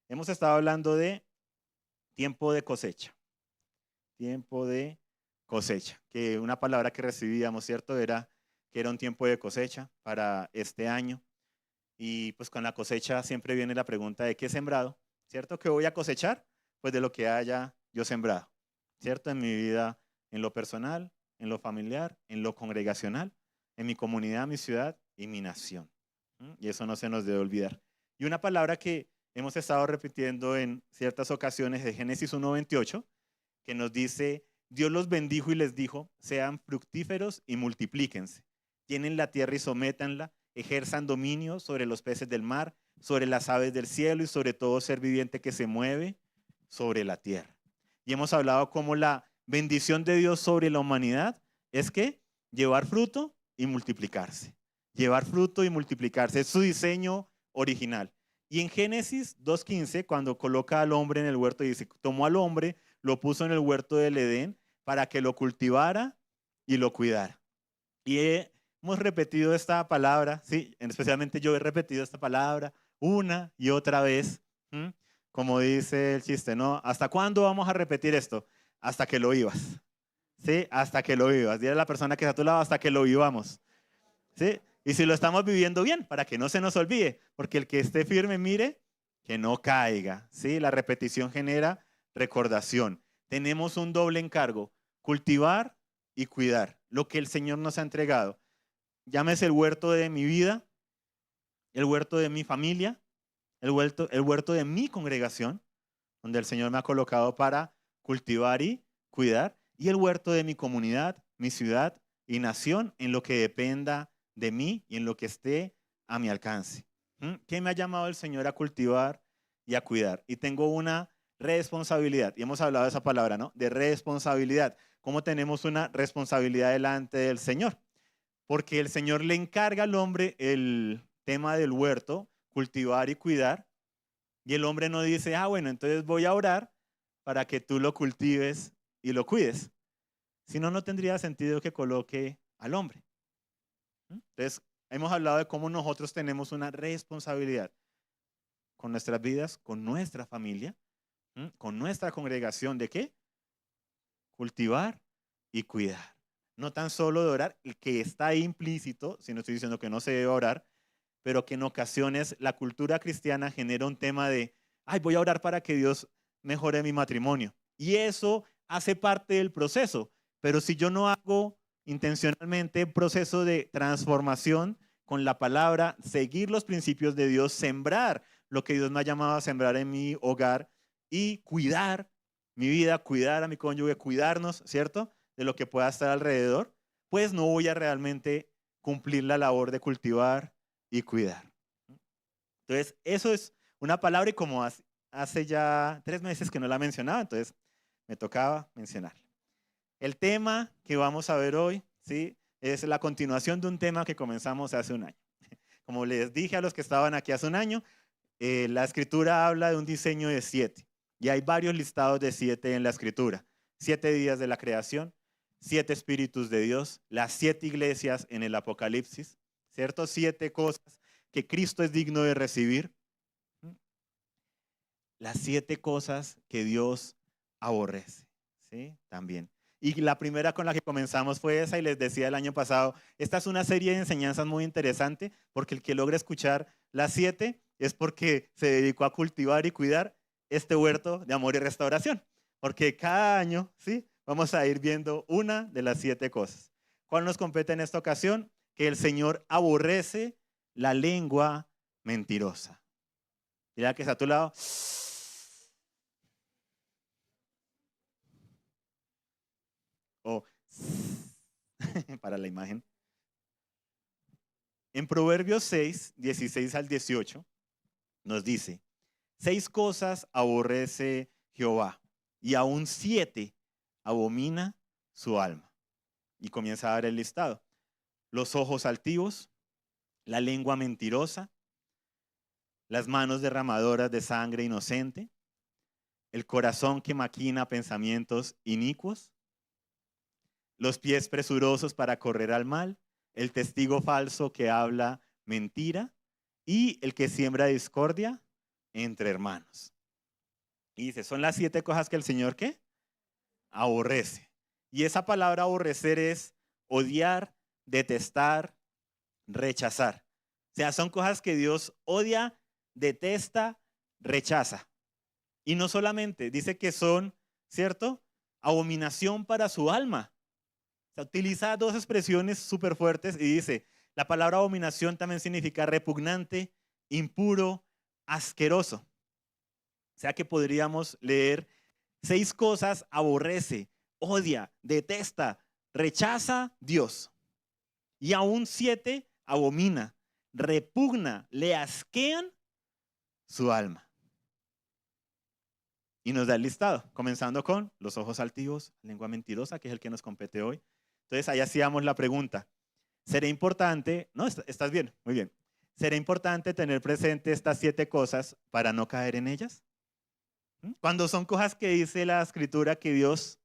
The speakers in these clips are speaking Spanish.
Hemos estado hablando de tiempo de cosecha. Tiempo de cosecha. Que una palabra que recibíamos, ¿cierto? Era que era un tiempo de cosecha para este año. Y pues con la cosecha siempre viene la pregunta de qué he sembrado, ¿cierto? ¿Qué voy a cosechar? Pues de lo que haya yo sembrado, ¿cierto? En mi vida, en lo personal, en lo familiar, en lo congregacional, en mi comunidad, mi ciudad y mi nación. Y eso no se nos debe olvidar. Y una palabra que hemos estado repitiendo en ciertas ocasiones de Génesis 1:28, que nos dice, Dios los bendijo y les dijo, sean fructíferos y multiplíquense, llenen la tierra y sométanla, ejerzan dominio sobre los peces del mar, sobre las aves del cielo y sobre todo ser viviente que se mueve sobre la tierra. Y hemos hablado cómo la bendición de Dios sobre la humanidad es que llevar fruto y multiplicarse. Llevar fruto y multiplicarse. Es su diseño original. Y en Génesis 2:15, cuando coloca al hombre en el huerto, dice, tomó al hombre, lo puso en el huerto del Edén para que lo cultivara y lo cuidara. Y hemos repetido esta palabra, sí, especialmente yo he repetido esta palabra una y otra vez, ¿m? Como dice el chiste, ¿no? ¿Hasta cuándo vamos a repetir esto? Hasta que lo vivas, ¿sí? Hasta que lo vivas. Dile a la persona que está a tu lado, hasta que lo vivamos, ¿sí? Y si lo estamos viviendo bien, para que no se nos olvide, porque el que esté firme, mire, que no caiga, ¿sí? La repetición genera recordación. Tenemos un doble encargo, cultivar y cuidar lo que el Señor nos ha entregado. Llámese el huerto de mi vida, el huerto de mi familia, el huerto de mi congregación, donde el Señor me ha colocado para cultivar y cuidar, y el huerto de mi comunidad, mi ciudad y nación, en lo que dependa de mí y en lo que esté a mi alcance. ¿Qué me ha llamado el Señor a cultivar y a cuidar? Y tengo una responsabilidad, y hemos hablado de esa palabra, ¿no? De responsabilidad. ¿Cómo tenemos una responsabilidad delante del Señor? Porque el Señor le encarga al hombre el tema del huerto, cultivar y cuidar, y el hombre no dice, bueno, entonces voy a orar para que tú lo cultives y lo cuides. Si no, no tendría sentido que coloque al hombre. Entonces, hemos hablado de cómo nosotros tenemos una responsabilidad con nuestras vidas, con nuestra familia, con nuestra congregación. ¿De qué? Cultivar y cuidar. No tan solo de orar, el que está ahí implícito, si no estoy diciendo que no se debe orar, pero que en ocasiones la cultura cristiana genera un tema de, voy a orar para que Dios mejore mi matrimonio. Y eso hace parte del proceso, pero si yo no hago intencionalmente un proceso de transformación con la palabra, seguir los principios de Dios, sembrar lo que Dios me ha llamado a sembrar en mi hogar y cuidar mi vida, cuidar a mi cónyuge, cuidarnos, ¿cierto? De lo que pueda estar alrededor, pues no voy a realmente cumplir la labor de cultivar y cuidar. Entonces, eso es una palabra y como hace ya 3 meses que no la mencionaba, entonces me tocaba mencionar. El tema que vamos a ver hoy, ¿sí? Es la continuación de un tema que comenzamos hace un año. Como les dije a los que estaban aquí hace un año, la escritura habla de un diseño de 7 y hay varios listados de 7 en la escritura. 7 días de la creación, 7 espíritus de Dios, las 7 iglesias en el Apocalipsis, ¿cierto? 7 cosas que Cristo es digno de recibir. Las 7 cosas que Dios aborrece, ¿sí? También. Y la primera con la que comenzamos fue esa y les decía el año pasado, esta es una serie de enseñanzas muy interesante porque el que logra escuchar las 7 es porque se dedicó a cultivar y cuidar este huerto de amor y restauración. Porque cada año, ¿sí? Vamos a ir viendo una de las 7 cosas. ¿Cuál nos compete en esta ocasión? Que el Señor aborrece la lengua mentirosa. Mira que está a tu lado. O para la imagen. En Proverbios 6, 16 al 18, nos dice, 6 cosas aborrece Jehová y aún 7 abomina su alma. Y comienza a dar el listado. Los ojos altivos, la lengua mentirosa, las manos derramadoras de sangre inocente, el corazón que maquina pensamientos inicuos, los pies presurosos para correr al mal, el testigo falso que habla mentira y el que siembra discordia entre hermanos. Y dice, son las 7 cosas que el Señor, ¿qué? Aborrece. Y esa palabra aborrecer es odiar, detestar, rechazar. O sea, son cosas que Dios odia, detesta, rechaza. Y no solamente, dice que son, ¿cierto? Abominación para su alma. O sea, utiliza dos expresiones súper fuertes y dice, la palabra abominación también significa repugnante, impuro, asqueroso. O sea que podríamos leer 6 cosas aborrece, odia, detesta, rechaza Dios. Y aún 7 abomina, repugna, le asquean su alma. Y nos da el listado, comenzando con los ojos altivos, lengua mentirosa, que es el que nos compete hoy. Entonces ahí hacíamos la pregunta, ¿será importante? No, estás bien, muy bien. ¿Será importante tener presente estas 7 cosas para no caer en ellas? Cuando son cosas que dice la escritura que Dios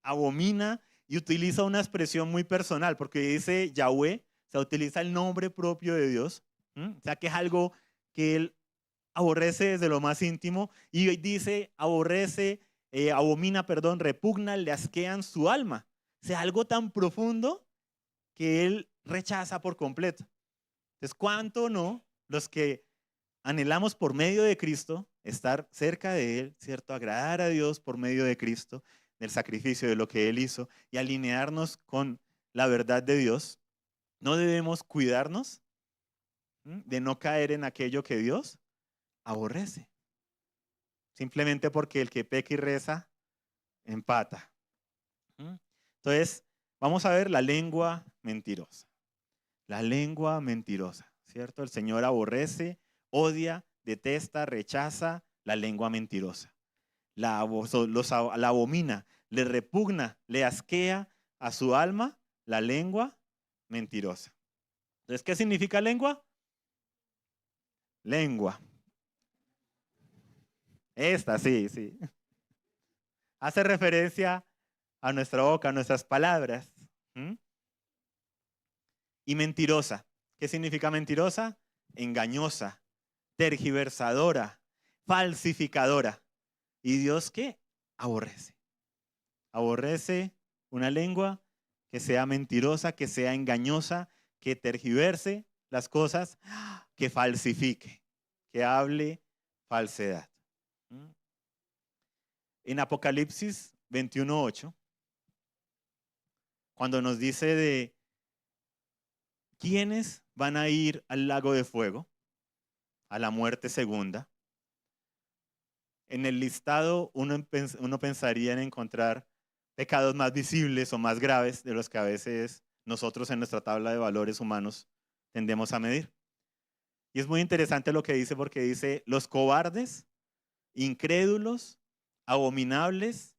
abomina y utiliza una expresión muy personal, porque dice Yahweh, o sea, utiliza el nombre propio de Dios, o sea, que es algo que él aborrece desde lo más íntimo, y dice aborrece, abomina, perdón, repugna, le asquean su alma, o sea, algo tan profundo que él rechaza por completo. Entonces, ¿cuánto no los que anhelamos por medio de Cristo estar cerca de Él, ¿cierto? Agradar a Dios por medio de Cristo, del sacrificio de lo que Él hizo y alinearnos con la verdad de Dios? No debemos cuidarnos de no caer en aquello que Dios aborrece. Simplemente porque el que peca y reza, empata. Entonces, vamos a ver la lengua mentirosa. La lengua mentirosa, ¿cierto? El Señor aborrece, odia, detesta, rechaza la lengua mentirosa. La abomina, le repugna, le asquea a su alma la lengua mentirosa. Entonces, ¿qué significa lengua? Lengua. Esta, sí, sí. Hace referencia a nuestra boca, a nuestras palabras. ¿Mm? Y mentirosa. ¿Qué significa mentirosa? Engañosa, tergiversadora, falsificadora. ¿Y Dios qué? Aborrece. Aborrece una lengua que sea mentirosa, que sea engañosa, que tergiverse las cosas, que falsifique, que hable falsedad. En Apocalipsis 21:8, cuando nos dice de quiénes van a ir al lago de fuego, a la muerte segunda, en el listado uno pensaría en encontrar pecados más visibles o más graves de los que a veces nosotros en nuestra tabla de valores humanos tendemos a medir. Y es muy interesante lo que dice porque dice los cobardes, incrédulos, abominables,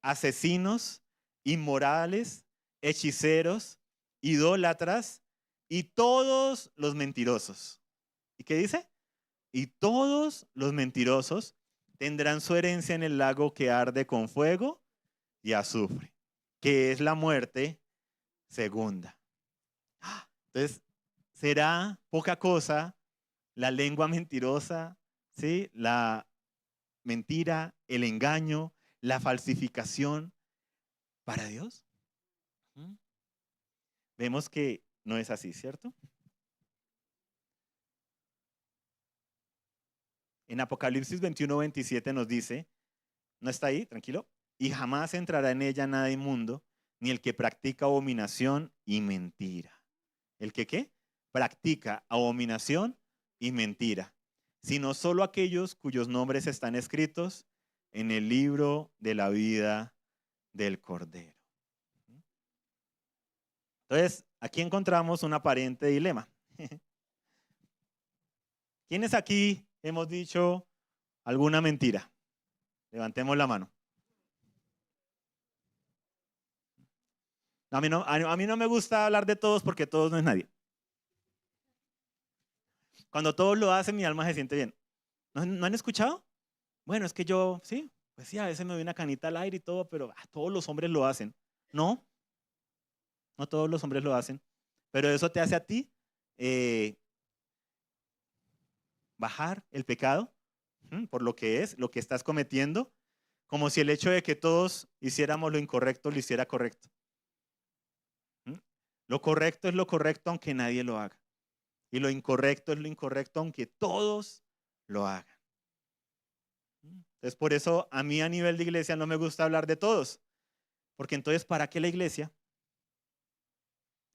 asesinos, inmorales, hechiceros, idólatras y todos los mentirosos. ¿Y qué dice? Y todos los mentirosos tendrán su herencia en el lago que arde con fuego y azufre, que es la muerte segunda. Entonces, será poca cosa la lengua mentirosa, ¿sí? La mentira, el engaño, la falsificación para Dios. Vemos que no es así, ¿cierto? En Apocalipsis 21:27 nos dice, ¿no está ahí? Tranquilo. Y jamás entrará en ella nada inmundo, ni el que practica abominación y mentira. ¿El que qué? Practica abominación y mentira, sino solo aquellos cuyos nombres están escritos en el libro de la vida del Cordero. Entonces, aquí encontramos un aparente dilema. ¿Quiénes aquí hemos dicho alguna mentira? Levantemos la mano. A mí no me gusta hablar de todos porque todos no es nadie. Cuando todos lo hacen, mi alma se siente bien. ¿No han escuchado? Bueno, es que yo, sí, pues sí, a veces me doy una canita al aire y todo, pero todos los hombres lo hacen. No, no todos los hombres lo hacen. Pero eso te hace a ti bajar el pecado. por lo que es, lo que estás cometiendo, como si el hecho de que todos hiciéramos lo incorrecto lo hiciera correcto. Lo correcto es lo correcto aunque nadie lo haga. Y lo incorrecto es lo incorrecto aunque todos lo hagan. Entonces, por eso a mí a nivel de iglesia no me gusta hablar de todos. Porque entonces, ¿para qué la iglesia?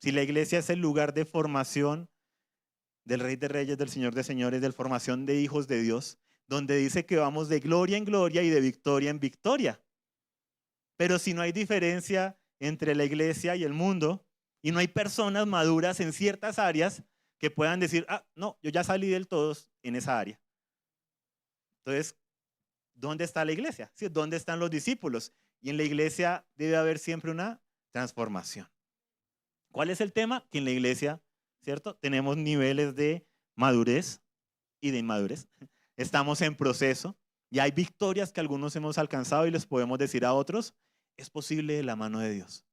Si la iglesia es el lugar de formación del Rey de Reyes, del Señor de Señores, de formación de hijos de Dios, donde dice que vamos de gloria en gloria y de victoria en victoria. Pero si no hay diferencia entre la iglesia y el mundo, y no hay personas maduras en ciertas áreas que puedan decir, no, yo ya salí del todo en esa área. Entonces, ¿dónde está la iglesia? ¿Sí? ¿Dónde están los discípulos? Y en la iglesia debe haber siempre una transformación. ¿Cuál es el tema? Que en la iglesia, ¿cierto? Tenemos niveles de madurez y de inmadurez. Estamos en proceso y hay victorias que algunos hemos alcanzado y les podemos decir a otros, es posible de la mano de Dios.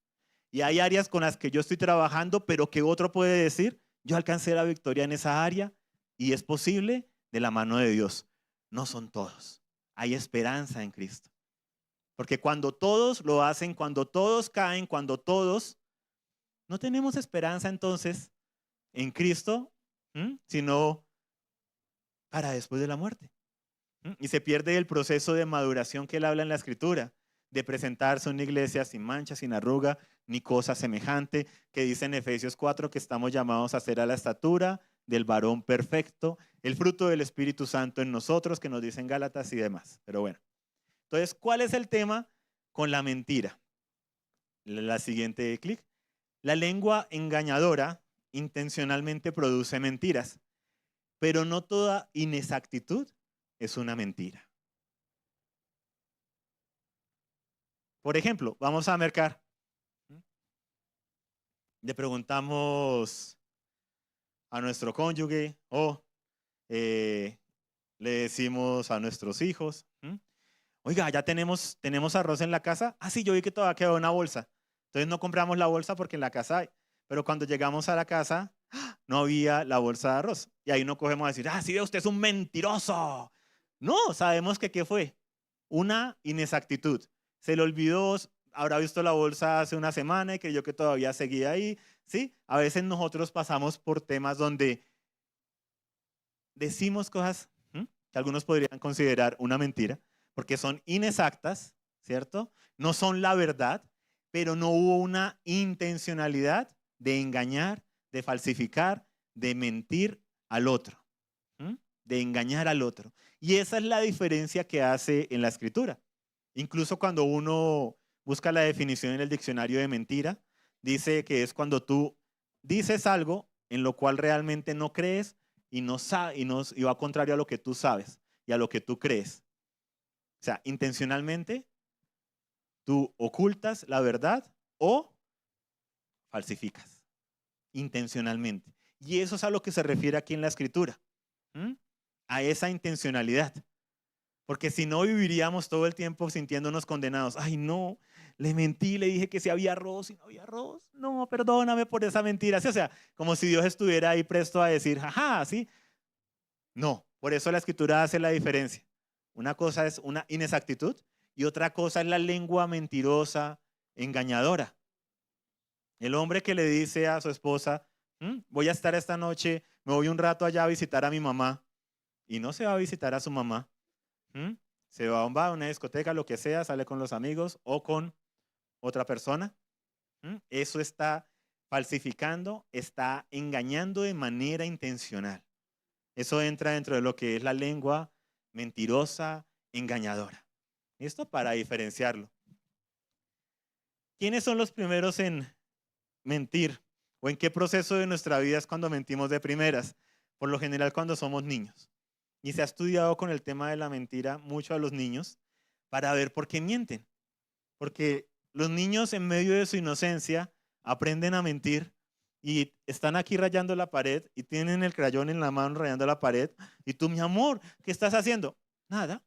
Y hay áreas con las que yo estoy trabajando, pero que otro puede decir, yo alcancé la victoria en esa área y es posible de la mano de Dios. No son todos. Hay esperanza en Cristo. Porque cuando todos lo hacen, cuando todos caen, cuando todos, no tenemos esperanza entonces en Cristo, sino para después de la muerte. Y se pierde el proceso de maduración que él habla en la Escritura, de presentarse una iglesia sin mancha, sin arruga, ni cosa semejante, que dice en Efesios 4 que estamos llamados a ser a la estatura del varón perfecto, el fruto del Espíritu Santo en nosotros, que nos dicen Gálatas y demás. Pero bueno, entonces, ¿cuál es el tema con la mentira? La siguiente clic. La lengua engañadora intencionalmente produce mentiras, pero no toda inexactitud es una mentira. Por ejemplo, vamos a mercar. Le preguntamos a nuestro cónyuge o le decimos a nuestros hijos, oiga, ya tenemos arroz en la casa. Sí, yo vi que todavía quedó una bolsa. Entonces no compramos la bolsa porque en la casa hay. Pero cuando llegamos a la casa, no había la bolsa de arroz. Y ahí no cogemos a decir, sí, ve, usted es un mentiroso. No, sabemos que ¿qué fue? Una inexactitud. Se le olvidó, habrá visto la bolsa hace una semana y creyó que todavía seguía ahí. ¿Sí? A veces nosotros pasamos por temas donde decimos cosas que algunos podrían considerar una mentira, porque son inexactas, ¿cierto? No son la verdad, pero no hubo una intencionalidad de engañar, de falsificar, de mentir al otro, de engañar al otro. Y esa es la diferencia que hace en la Escritura. Incluso cuando uno busca la definición en el diccionario de mentira, dice que es cuando tú dices algo en lo cual realmente no crees y va contrario a lo que tú sabes y a lo que tú crees. O sea, intencionalmente tú ocultas la verdad o falsificas, intencionalmente. Y eso es a lo que se refiere aquí en la Escritura, a esa intencionalidad. Porque si no, viviríamos todo el tiempo sintiéndonos condenados. Ay, no, le mentí, le dije que si había arroz y no había arroz. No, perdóname por esa mentira. ¿Sí? O sea, como si Dios estuviera ahí presto a decir, jaja, ¿sí? No, por eso la Escritura hace la diferencia. Una cosa es una inexactitud y otra cosa es la lengua mentirosa, engañadora. El hombre que le dice a su esposa, voy a estar esta noche, me voy un rato allá a visitar a mi mamá, y no se va a visitar a su mamá. Se va a una discoteca, lo que sea, sale con los amigos o con otra persona. Eso está falsificando, está engañando de manera intencional. Eso entra dentro de lo que es la lengua mentirosa, engañadora. ¿Listo? Para diferenciarlo. ¿Quiénes son los primeros en mentir? ¿O en qué proceso de nuestra vida es cuando mentimos de primeras? Por lo general cuando somos niños. Y se ha estudiado con el tema de la mentira mucho a los niños para ver por qué mienten. Porque los niños en medio de su inocencia aprenden a mentir y están aquí rayando la pared y tienen el crayón en la mano rayando la pared. Y tú, mi amor, ¿qué estás haciendo? Nada.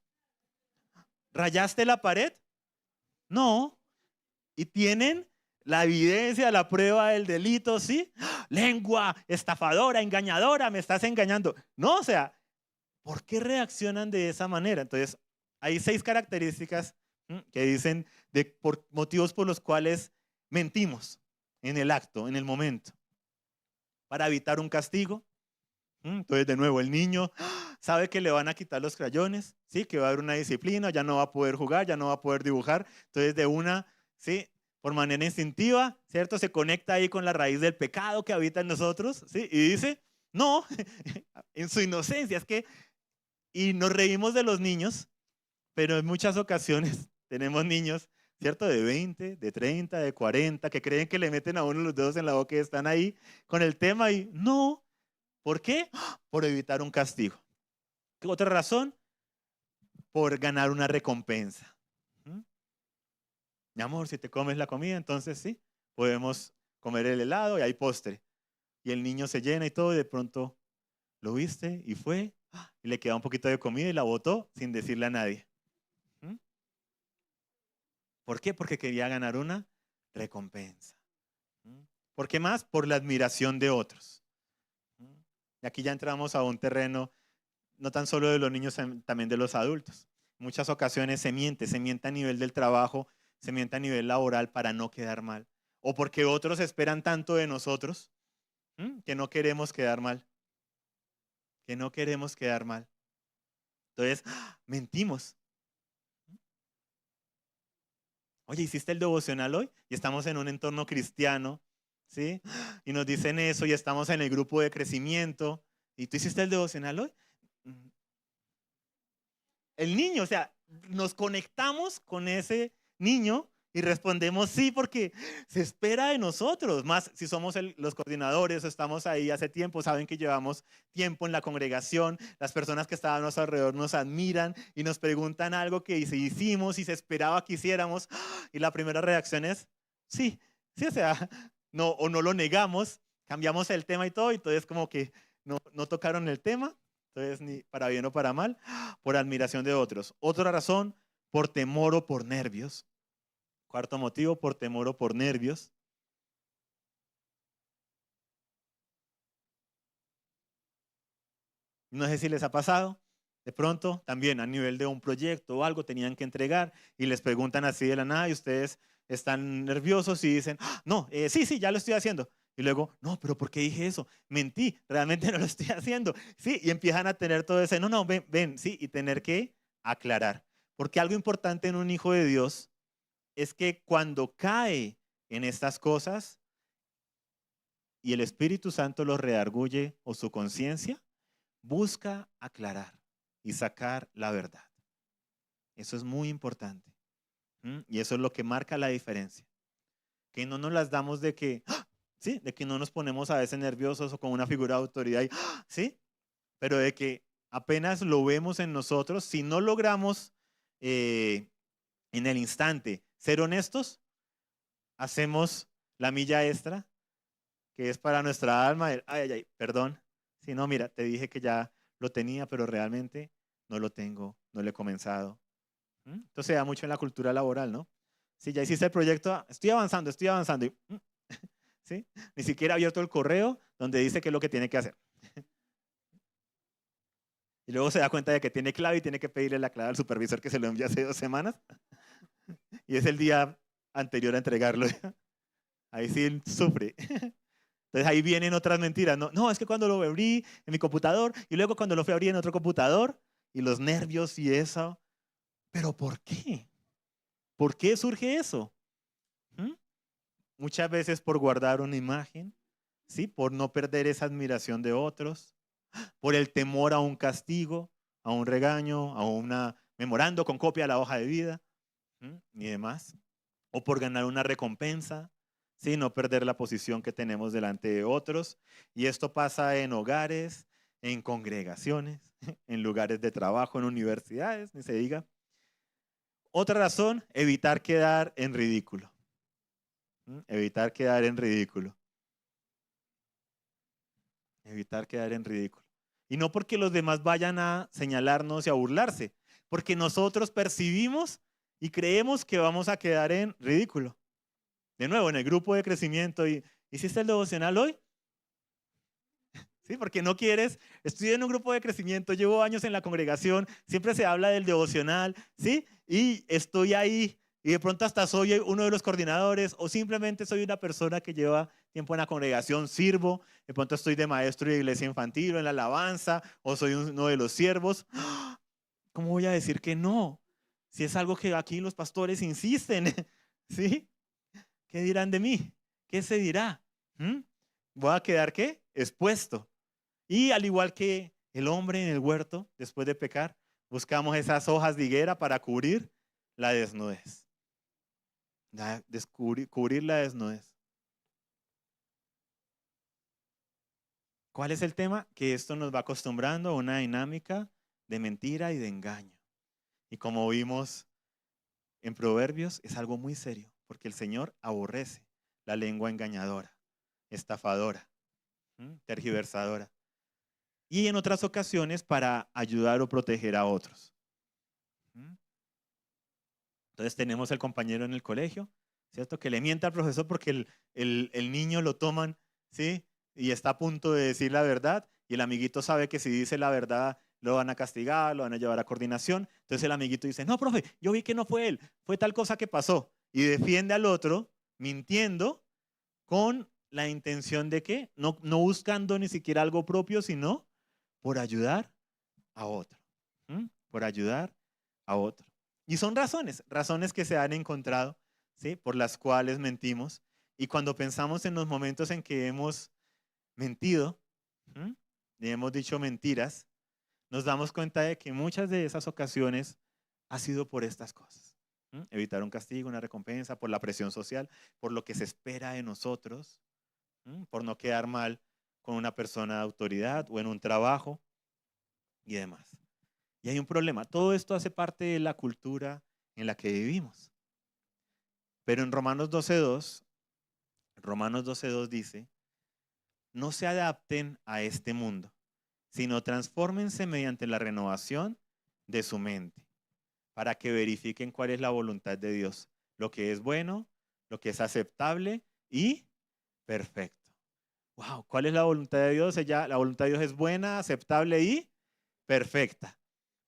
¿Rayaste la pared? No. Y tienen la evidencia, la prueba del delito, ¿sí? Lengua estafadora, engañadora, me estás engañando. No, o sea, ¿Por qué reaccionan de esa manera? Entonces, hay 6 características que dicen por motivos por los cuales mentimos en el acto, en el momento, para evitar un castigo. Entonces, de nuevo, el niño sabe que le van a quitar los crayones, ¿sí? Que va a haber una disciplina, ya no va a poder jugar, ya no va a poder dibujar. Entonces, de una, ¿sí? Por manera instintiva, ¿cierto? Se conecta ahí con la raíz del pecado que habita en nosotros, ¿sí? Y dice, no, en su inocencia, es que, y nos reímos de los niños, pero en muchas ocasiones tenemos niños, ¿cierto? De 20, de 30, de 40, que creen que le meten a uno los dedos en la boca y están ahí con el tema y no. ¿Por qué? Por evitar un castigo. ¿Qué otra razón? Por ganar una recompensa. Mi amor, si te comes la comida, entonces sí, podemos comer el helado y hay postre. Y el niño se llena y todo, y de pronto lo viste y fue, y le queda un poquito de comida y la botó sin decirle a nadie. ¿Por qué? Porque quería ganar una recompensa. ¿Por qué más? Por la admiración de otros. Y aquí ya entramos a un terreno no tan solo de los niños, también de los adultos. En muchas ocasiones se miente a nivel del trabajo, se miente a nivel laboral para no quedar mal. O porque otros esperan tanto de nosotros que no queremos quedar mal. Que no queremos quedar mal. Entonces, mentimos. Oye, ¿hiciste el devocional hoy? Y estamos en un entorno cristiano, ¿sí? Y nos dicen eso y estamos en el grupo de crecimiento. ¿Y tú hiciste el devocional hoy? El niño, o sea, nos conectamos con ese niño y respondemos sí porque se espera de nosotros, más si somos los coordinadores, estamos ahí hace tiempo, saben que llevamos tiempo en la congregación, las personas que estaban a nuestro alrededor nos admiran y nos preguntan algo que hicimos y se esperaba que hiciéramos y la primera reacción es sí, sí, o sea, no, o no lo negamos, cambiamos el tema y todo, y entonces como que no tocaron el tema. Entonces, ni para bien o para mal, por admiración de otros. Otra razón, por temor o por nervios. Cuarto motivo, por temor o por nervios. No sé si les ha pasado. De pronto, también a nivel de un proyecto o algo tenían que entregar y les preguntan así de la nada y ustedes están nerviosos y dicen, no, sí, sí, ya lo estoy haciendo. Y luego, no, pero ¿por qué dije eso? Mentí, realmente no lo estoy haciendo. Sí, y empiezan a tener todo ese, no, ven, ven, sí, y tener que aclarar. Porque algo importante en un hijo de Dios es que cuando cae en estas cosas y el Espíritu Santo lo redarguye o su conciencia, busca aclarar y sacar la verdad. Eso es muy importante. Y eso es lo que marca la diferencia. Que no nos las damos de que, sí, de que no nos ponemos a veces nerviosos o con una figura de autoridad, sí, pero de que apenas lo vemos en nosotros, si no logramos en el instante ser honestos, hacemos la milla extra, que es para nuestra alma, ay, ay, ay, perdón, si no, mira, te dije que ya lo tenía, pero realmente no lo tengo, no lo he comenzado. Entonces se da mucho en la cultura laboral, ¿no? Si ya hiciste el proyecto, estoy avanzando, y, ¿sí? Ni siquiera ha abierto el correo donde dice qué es lo que tiene que hacer. Y luego se da cuenta de que tiene clave y tiene que pedirle la clave al supervisor que se lo envió hace 2 semanas. Y es el día anterior a entregarlo. Ahí sí sufre. Entonces ahí vienen otras mentiras. No, no, es que cuando lo abrí en mi computador y luego cuando lo fui a abrir en otro computador y los nervios y eso. ¿Pero por qué? ¿Por qué surge eso? Muchas veces por guardar una imagen, ¿sí? Por no perder esa admiración de otros, por el temor a un castigo, a un regaño, a una memorando con copia de la hoja de vida y demás, o por ganar una recompensa, ¿sí? No perder la posición que tenemos delante de otros. Y esto pasa en hogares, en congregaciones, en lugares de trabajo, en universidades, ni se diga. Otra razón, evitar quedar en ridículo. Evitar quedar en ridículo. Evitar quedar en ridículo. Y no porque los demás vayan a señalarnos y a burlarse, porque nosotros percibimos y creemos que vamos a quedar en ridículo. De nuevo, en el grupo de crecimiento, ¿hiciste el devocional hoy? ¿sí? Porque no quieres, estoy en un grupo de crecimiento, llevo años en la congregación, siempre se habla del devocional, ¿sí? Y estoy ahí y de pronto hasta soy uno de los coordinadores o simplemente soy una persona que lleva tiempo en la congregación, sirvo, de pronto estoy de maestro de iglesia infantil o en la alabanza o soy uno de los siervos. ¿Cómo voy a decir que no? Si es algo que aquí los pastores insisten, ¿sí? ¿Qué dirán de mí? ¿Qué se dirá? ¿Mm? ¿Voy a quedar qué? Expuesto. Y al igual que el hombre en el huerto, después de pecar, buscamos esas hojas de higuera para cubrir la desnudez. Cubrir la desnudez. ¿Cuál es el tema? Que esto nos va acostumbrando a una dinámica de mentira y de engaño. Y como vimos en Proverbios, es algo muy serio, porque el Señor aborrece la lengua engañadora, estafadora, tergiversadora. Y en otras ocasiones para ayudar o proteger a otros. Entonces tenemos el compañero en el colegio, ¿cierto? Que le miente al profesor porque el niño lo toman, ¿sí? Y está a punto de decir la verdad y el amiguito sabe que si dice la verdad lo van a castigar, lo van a llevar a coordinación. Entonces el amiguito dice, no, profe, yo vi que no fue él, fue tal cosa que pasó. Y defiende al otro mintiendo con la intención de que no buscando ni siquiera algo propio, sino por ayudar a otro. Por ayudar a otro. Y son razones que se han encontrado, ¿sí? Por las cuales mentimos. Y cuando pensamos en los momentos en que hemos mentido, y hemos dicho mentiras, nos damos cuenta de que muchas de esas ocasiones ha sido por estas cosas. Evitar un castigo, una recompensa, por la presión social, por lo que se espera de nosotros, por no quedar mal con una persona de autoridad o en un trabajo y demás. Y hay un problema. Todo esto hace parte de la cultura en la que vivimos. Pero en Romanos 12:2 dice, no se adapten a este mundo, sino transfórmense mediante la renovación de su mente, para que verifiquen cuál es la voluntad de Dios, lo que es bueno, lo que es aceptable y perfecto. Wow, ¿cuál es la voluntad de Dios? La voluntad de Dios es buena, aceptable y perfecta.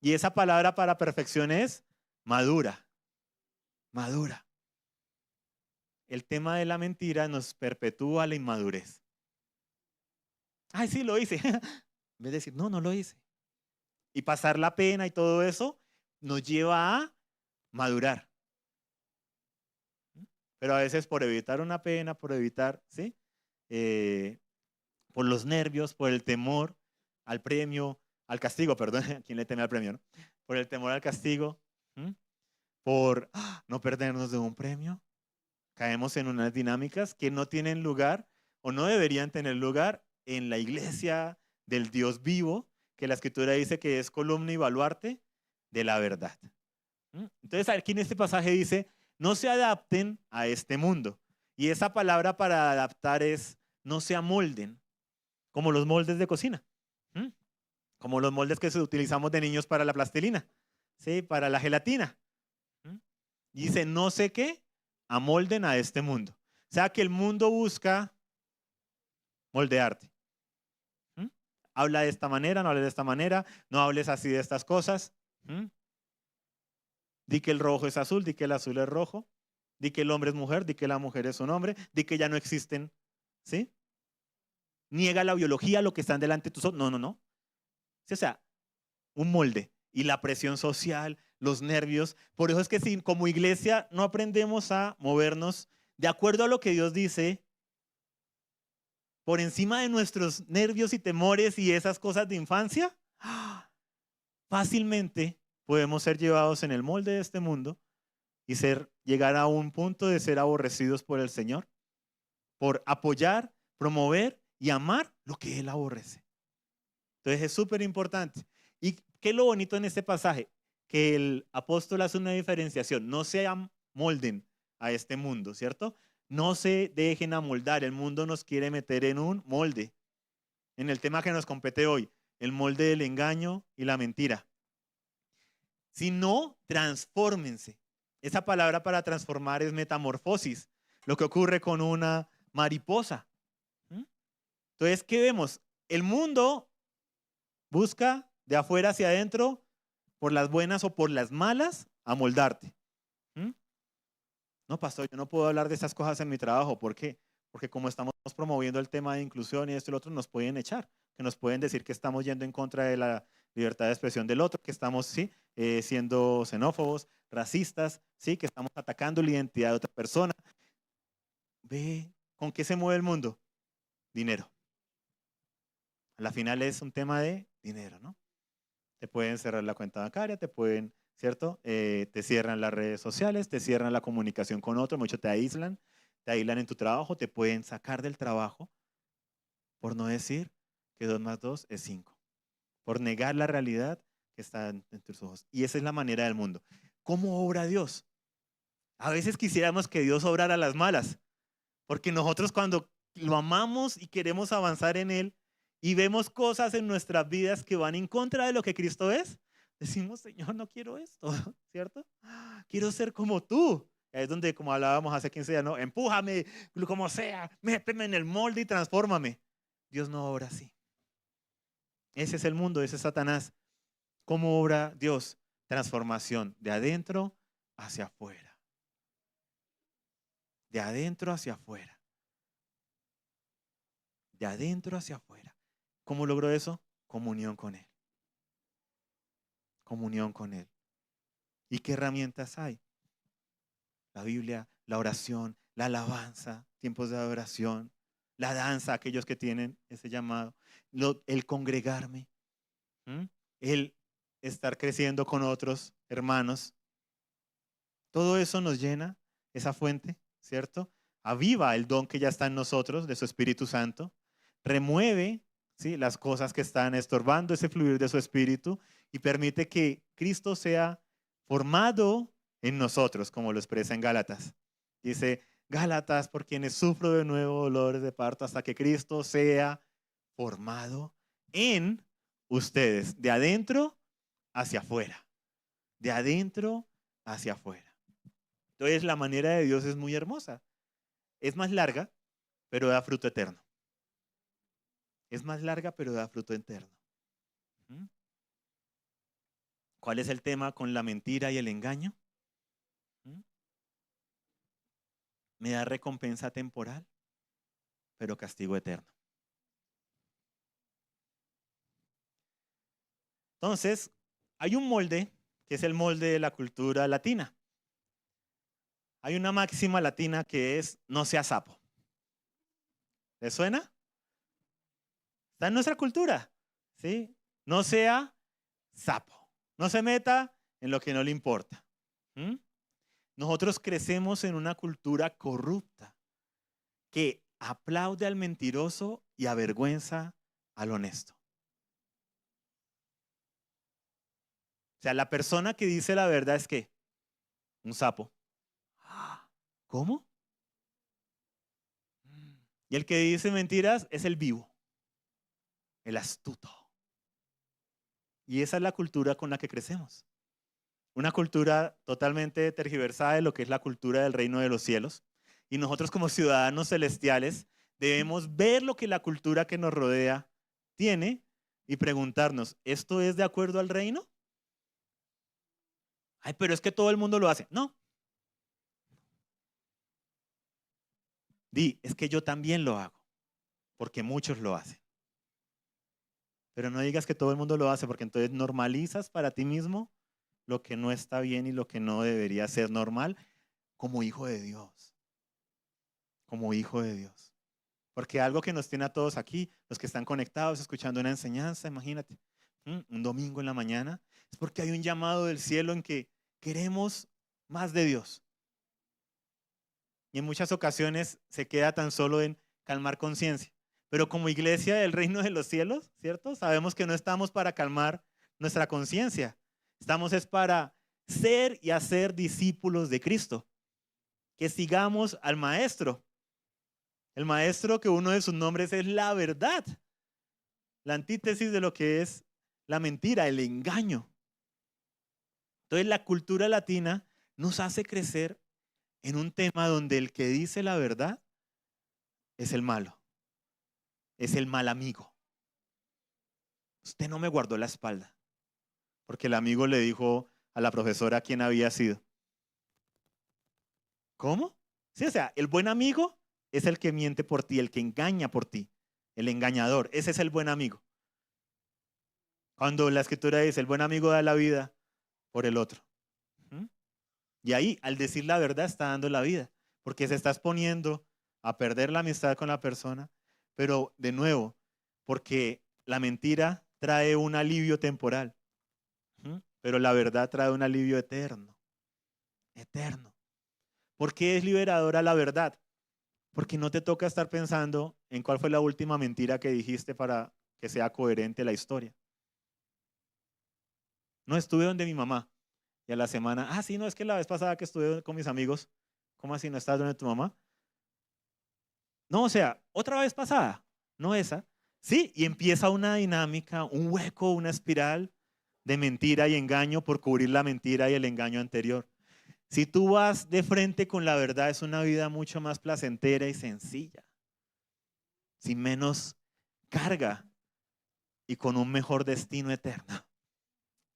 Y esa palabra para perfección es madura, madura. El tema de la mentira nos perpetúa la inmadurez. Ay, sí, lo hice. En vez de decir, no, no lo hice. Y pasar la pena y todo eso nos lleva a madurar. Pero a veces por evitar una pena, por evitar, ¿sí? Por los nervios, por el temor al premio, al castigo, perdón, ¿quién le teme al premio? ¿No? Por el temor al castigo, por no perdernos de un premio, caemos en unas dinámicas que no tienen lugar o no deberían tener lugar en la iglesia del Dios vivo, que la escritura dice que es columna y baluarte de la verdad. Entonces aquí en este pasaje dice, no se adapten a este mundo. Y esa palabra para adaptar es, no se amolden, como los moldes de cocina, como los moldes que utilizamos de niños para la plastilina, ¿sí? Para la gelatina. Dice, no sé qué, amolden a este mundo. O sea que el mundo busca moldearte. Habla de esta manera, no hables de esta manera, no hables así de estas cosas. Di que el rojo es azul, di que el azul es rojo, di que el hombre es mujer, di que la mujer es un hombre, di que ya no existen, ¿sí? Niega la biología, lo que están delante de tus ojos. No, no, no. Sí, o sea, un molde. Y la presión social, los nervios. Por eso es que si como iglesia no aprendemos a movernos de acuerdo a lo que Dios dice, por encima de nuestros nervios y temores y esas cosas de infancia, fácilmente podemos ser llevados en el molde de este mundo y llegar a un punto de ser aborrecidos por el Señor, por apoyar, promover y amar lo que Él aborrece. Entonces es súper importante. ¿Y qué es lo bonito en este pasaje? Que el apóstol hace una diferenciación. No se amolden a este mundo, ¿cierto? No se dejen amoldar. El mundo nos quiere meter en un molde. En el tema que nos compete hoy, el molde del engaño y la mentira. Si no, transfórmense. Esa palabra para transformar es metamorfosis, lo que ocurre con una mariposa. Entonces, ¿qué vemos? El mundo busca de afuera hacia adentro, por las buenas o por las malas, amoldarte. ¿Mm? No, pastor, yo no puedo hablar de esas cosas en mi trabajo. ¿Por qué? Porque como estamos promoviendo el tema de inclusión y esto y lo otro, nos pueden echar, que nos pueden decir que estamos yendo en contra de la libertad de expresión del otro, que estamos ¿sí? Siendo xenófobos, racistas, ¿sí? Que estamos atacando la identidad de otra persona. Ve, ¿con qué se mueve el mundo? Dinero. A la final es un tema de dinero, ¿no? Te pueden cerrar la cuenta bancaria, te pueden, ¿cierto? Te cierran las redes sociales, te cierran la comunicación con otros, muchos te aíslan en tu trabajo, te pueden sacar del trabajo, por no decir que 2 más 2 es 5, por negar la realidad que está en tus ojos. Y esa es la manera del mundo. ¿Cómo obra Dios? A veces quisiéramos que Dios obrara a las malas, porque nosotros cuando lo amamos y queremos avanzar en Él y vemos cosas en nuestras vidas que van en contra de lo que Cristo es, decimos, Señor, no quiero esto, ¿cierto? Quiero ser como tú. Es donde, como hablábamos hace 15 días, ¿no? Empújame, como sea, méteme en el molde y transfórmame. Dios no obra así. Ese es el mundo, ese es Satanás. ¿Cómo obra Dios? Transformación de adentro hacia afuera. De adentro hacia afuera. De adentro hacia afuera. ¿Cómo logró eso? Comunión con Él. Comunión con Él. ¿Y qué herramientas hay? La Biblia, la oración, la alabanza, tiempos de adoración, la danza, aquellos que tienen ese llamado, el congregarme, el estar creciendo con otros hermanos. Todo eso nos llena, esa fuente, ¿cierto? Aviva el don que ya está en nosotros, de su Espíritu Santo, remueve, ¿sí?, las cosas que están estorbando ese fluir de su Espíritu y permite que Cristo sea formado en nosotros, como lo expresa en Gálatas. Dice, Gálatas, por quienes sufro de nuevo dolores de parto hasta que Cristo sea formado en ustedes, de adentro hacia afuera, de adentro hacia afuera. Entonces la manera de Dios es muy hermosa. Es más larga, pero da fruto eterno. Es más larga, pero da fruto eterno. ¿Cuál es el tema con la mentira y el engaño? Me da recompensa temporal, pero castigo eterno. Entonces, hay un molde, que es el molde de la cultura latina. Hay una máxima latina que es, no sea sapo. ¿Les suena? Está en nuestra cultura, ¿sí? No sea sapo. No se meta en lo que no le importa. Nosotros crecemos en una cultura corrupta que aplaude al mentiroso y avergüenza al honesto. O sea, la persona que dice la verdad es que un sapo. ¿Cómo? Y el que dice mentiras es el vivo, el astuto. Y esa es la cultura con la que crecemos. Una cultura totalmente tergiversada de lo que es la cultura del reino de los cielos. Y nosotros como ciudadanos celestiales debemos ver lo que la cultura que nos rodea tiene y preguntarnos, ¿esto es de acuerdo al reino? Ay, pero es que todo el mundo lo hace. No. Es que yo también lo hago, porque muchos lo hacen. Pero no digas que todo el mundo lo hace, porque entonces normalizas para ti mismo lo que no está bien y lo que no debería ser normal como hijo de Dios. Como hijo de Dios. Porque algo que nos tiene a todos aquí, los que están conectados, escuchando una enseñanza, imagínate, un domingo en la mañana, es porque hay un llamado del cielo en que queremos más de Dios. Y en muchas ocasiones se queda tan solo en calmar conciencia. Pero como iglesia del reino de los cielos, ¿cierto? Sabemos que no estamos para calmar nuestra conciencia. Estamos es para ser y hacer discípulos de Cristo. Que sigamos al Maestro. El Maestro que uno de sus nombres es la verdad. La antítesis de lo que es la mentira, el engaño. Entonces la cultura latina nos hace crecer en un tema donde el que dice la verdad es el malo. Es el mal amigo. Usted no me guardó la espalda, porque el amigo le dijo a la profesora quién había sido. ¿Cómo? Sí, o sea, el buen amigo es el que miente por ti, el que engaña por ti, el engañador. Ese es el buen amigo. Cuando la escritura dice, el buen amigo da la vida por el otro. ¿Mm? Y ahí, al decir la verdad, está dando la vida, porque se está exponiendo a perder la amistad con la persona, pero de nuevo, porque la mentira trae un alivio temporal, pero la verdad trae un alivio eterno, eterno. ¿Por qué es liberadora la verdad? Porque no te toca estar pensando en cuál fue la última mentira que dijiste para que sea coherente la historia. No, estuve donde mi mamá y a la semana, sí, no, es que la vez pasada que estuve con mis amigos, ¿cómo así no estás donde tu mamá? No, o sea, otra vez pasada, no esa. Sí, y empieza una dinámica, un hueco, una espiral de mentira y engaño por cubrir la mentira y el engaño anterior. Si tú vas de frente con la verdad, es una vida mucho más placentera y sencilla, sin menos carga y con un mejor destino eterno.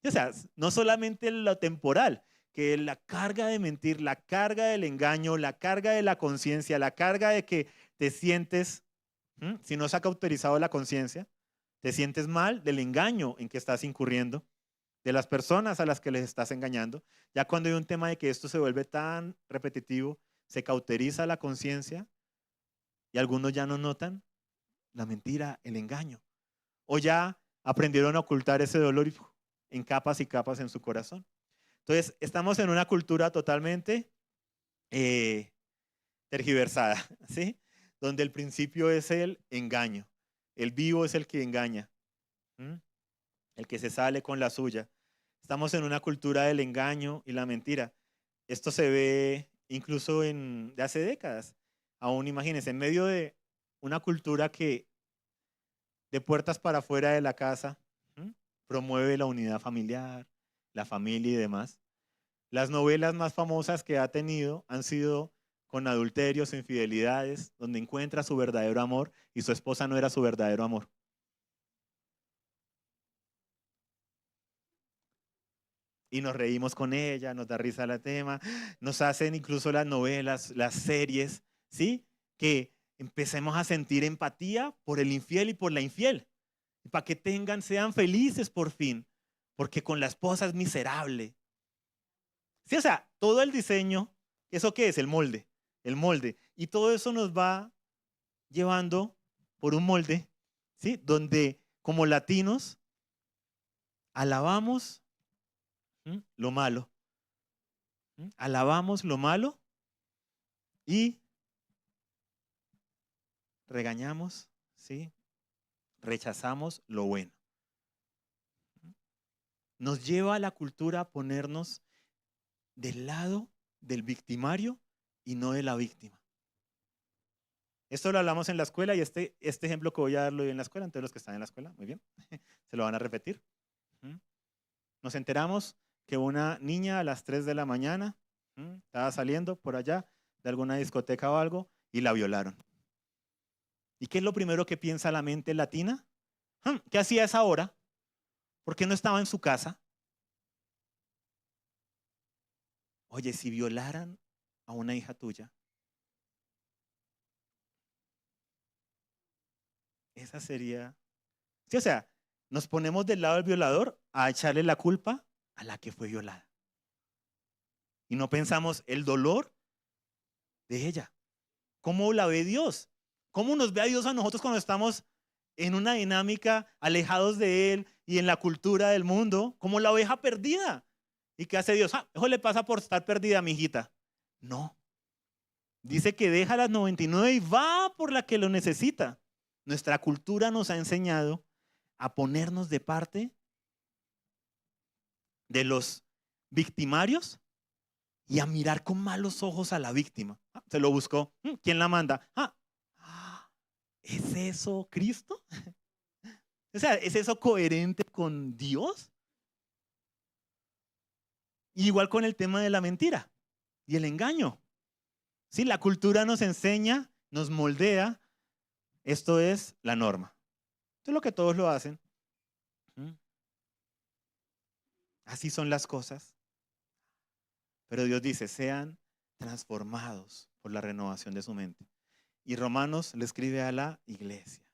O sea, no solamente lo temporal, que la carga de mentir, la carga del engaño, la carga de la conciencia, la carga de que te sientes, si no se ha cauterizado la conciencia, te sientes mal del engaño en que estás incurriendo, de las personas a las que les estás engañando. Ya cuando hay un tema de que esto se vuelve tan repetitivo, se cauteriza la conciencia y algunos ya no notan la mentira, el engaño. O ya aprendieron a ocultar ese dolor en capas y capas en su corazón. Entonces, estamos en una cultura totalmente tergiversada, ¿sí? Donde el principio es el engaño. El vivo es el que engaña, el que se sale con la suya. Estamos en una cultura del engaño y la mentira. Esto se ve incluso de hace décadas. Aún imagínense, en medio de una cultura que de puertas para afuera de la casa promueve la unidad familiar, la familia y demás. Las novelas más famosas que ha tenido han sido con adulterios, infidelidades, donde encuentra su verdadero amor y su esposa no era su verdadero amor. Y nos reímos con ella, nos da risa el tema, nos hacen incluso las novelas, las series, ¿sí? Que empecemos a sentir empatía por el infiel y por la infiel. Para que sean felices por fin, porque con la esposa es miserable. Sí, o sea, todo el diseño, ¿eso qué es? El molde, el molde. Y todo eso nos va llevando por un molde, ¿sí? Donde como latinos alabamos lo malo, alabamos lo malo y regañamos, ¿sí? Rechazamos lo bueno. Nos lleva a la cultura a ponernos del lado del victimario y no de la víctima. Esto lo hablamos en la escuela y este ejemplo que voy a darlo en la escuela, entonces los que están en la escuela, muy bien, se lo van a repetir. Nos enteramos que una niña a las 3 de la mañana estaba saliendo por allá de alguna discoteca o algo y la violaron. ¿Y qué es lo primero que piensa la mente latina? ¿Qué hacía a esa hora? ¿Por qué no estaba en su casa? Oye, si violaran a una hija tuya, esa sería... Sí, o sea, nos ponemos del lado del violador a echarle la culpa a la que fue violada. Y no pensamos el dolor de ella. ¿Cómo la ve Dios? ¿Cómo nos ve a Dios a nosotros cuando estamos en una dinámica alejados de Él y en la cultura del mundo? Como la oveja perdida. ¿Y qué hace Dios? Eso le pasa por estar perdida, mi hijita. No. Dice que deja las 99 y va por la que lo necesita. Nuestra cultura nos ha enseñado a ponernos de parte de los victimarios y a mirar con malos ojos a la víctima. Se lo buscó. ¿Quién la manda? ¿Es eso Cristo? O sea, ¿es eso coherente con Dios? Igual con el tema de la mentira y el engaño. Sí, la cultura nos enseña, nos moldea. Esto es la norma. Esto es lo que todos lo hacen. Así son las cosas. Pero Dios dice, sean transformados por la renovación de su mente. Y Romanos le escribe a la iglesia.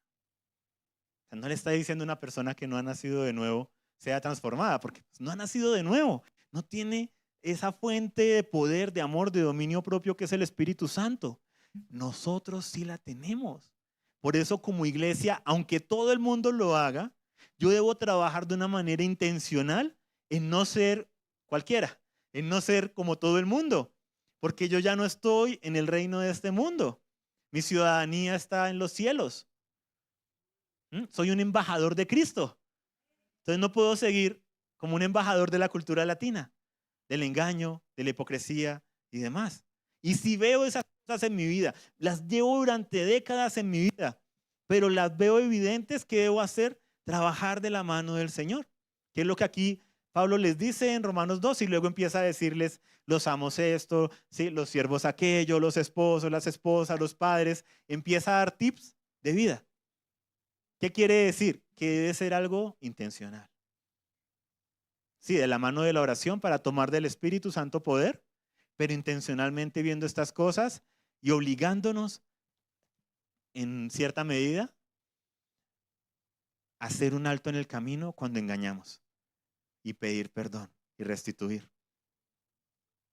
O sea, no le está diciendo a una persona que no ha nacido de nuevo, sea transformada, porque no ha nacido de nuevo. No tiene esa fuente de poder, de amor, de dominio propio que es el Espíritu Santo. Nosotros sí la tenemos. Por eso como iglesia, aunque todo el mundo lo haga, yo debo trabajar de una manera intencional en no ser cualquiera, en no ser como todo el mundo, porque yo ya no estoy en el reino de este mundo. Mi ciudadanía está en los cielos. Soy un embajador de Cristo. Entonces no puedo seguir como un embajador de la cultura latina, del engaño, de la hipocresía y demás. Y si veo esas cosas en mi vida, las llevo durante décadas en mi vida, pero las veo evidentes, ¿qué debo hacer? Trabajar de la mano del Señor, que es lo que aquí Pablo les dice en Romanos 2 y luego empieza a decirles los amos esto, ¿sí? Los siervos aquello, los esposos, las esposas, los padres, empieza a dar tips de vida. ¿Qué quiere decir? Que debe ser algo intencional. Sí, de la mano de la oración para tomar del Espíritu Santo poder, pero intencionalmente viendo estas cosas y obligándonos en cierta medida a hacer un alto en el camino cuando engañamos y pedir perdón y restituir.